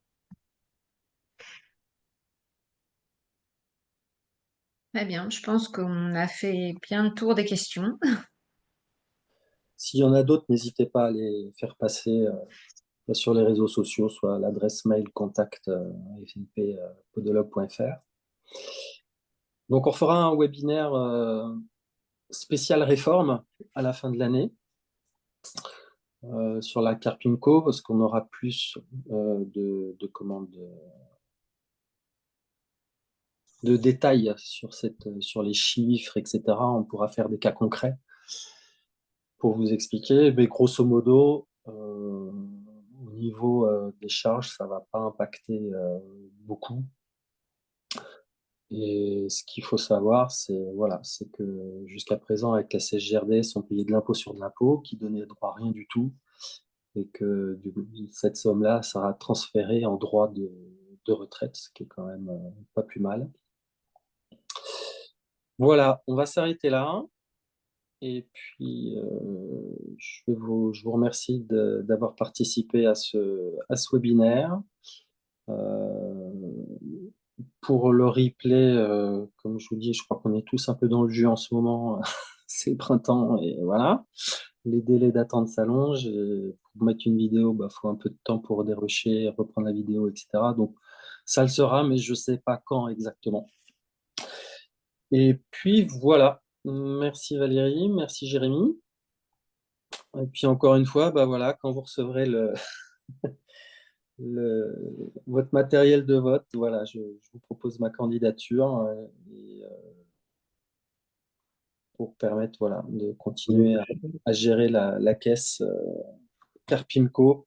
Très bien, je pense qu'on a fait bien le tour des questions. S'il y en a d'autres, n'hésitez pas à les faire passer sur les réseaux sociaux, soit à l'adresse mail contact fnppodologue.fr. Donc, on fera un webinaire spécial réforme à la fin de l'année sur la Carpinco, parce qu'on aura plus de détails sur les chiffres, etc. On pourra faire des cas concrets pour vous expliquer. Mais grosso modo, au niveau des charges, ça ne va pas impacter beaucoup. Et ce qu'il faut savoir, c'est que jusqu'à présent, avec la CSG-RDS, on payait de l'impôt sur de l'impôt qui donnait droit à rien du tout. Et que cette somme-là sera transférée en droit de retraite, ce qui est quand même pas plus mal. Voilà, on va s'arrêter là. Et puis, je vous remercie d'avoir participé à ce webinaire. Pour le replay, comme je vous dis, je crois qu'on est tous un peu dans le jus en ce moment. C'est le printemps et voilà. Les délais d'attente s'allongent. Pour mettre une vidéo, il faut un peu de temps pour dérocher, reprendre la vidéo, etc. Donc, ça le sera, mais je ne sais pas quand exactement. Et puis, voilà. Merci Valérie, merci Jérémy. Et puis, encore une fois, voilà, quand vous recevrez votre matériel de vote, voilà, je vous propose ma candidature pour permettre de continuer à gérer la caisse Carpimco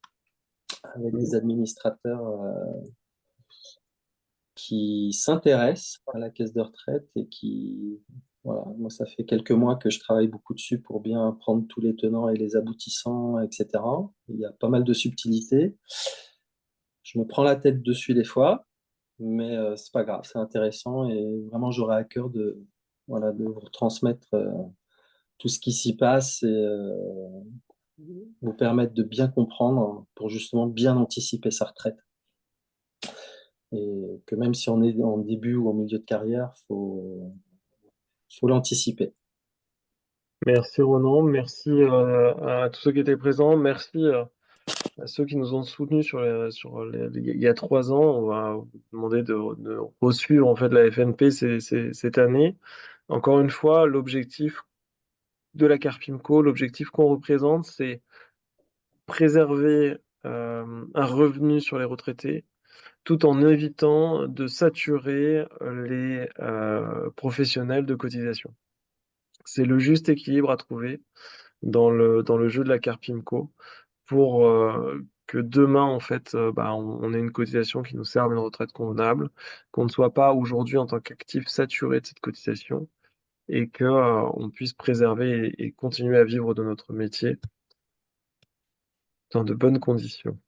avec des administrateurs qui s'intéressent à la caisse de retraite et voilà, moi ça fait quelques mois que je travaille beaucoup dessus pour bien prendre tous les tenants et les aboutissants, etc. Il y a pas mal de subtilités. Je me prends la tête dessus des fois, mais c'est pas grave, c'est intéressant et vraiment j'aurai à cœur de vous transmettre tout ce qui s'y passe et vous permettre de bien comprendre pour justement bien anticiper sa retraite. Et que même si on est en début ou en milieu de carrière, faut l'anticiper. Merci Ronan, merci à tous ceux qui étaient présents, merci à ceux qui nous ont soutenus il y a 3 ans. On va vous demander de poursuivre en fait la FNP cette année. Encore une fois, l'objectif de la Carpimco, l'objectif qu'on représente, c'est préserver un revenu sur les retraités, tout en évitant de saturer les professionnels de cotisation. C'est le juste équilibre à trouver dans le jeu de la Carpimco pour que demain, en fait, on ait une cotisation qui nous serve une retraite convenable, qu'on ne soit pas aujourd'hui en tant qu'actif saturé de cette cotisation et que on puisse préserver et continuer à vivre de notre métier dans de bonnes conditions.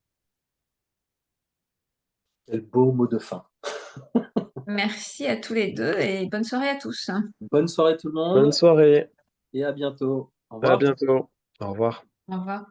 Quel beau mot de fin. Merci à tous les deux et bonne soirée à tous. Bonne soirée tout le Bonne monde soirée, et à bientôt. Au à revoir. bientôt, au revoir. Au revoir.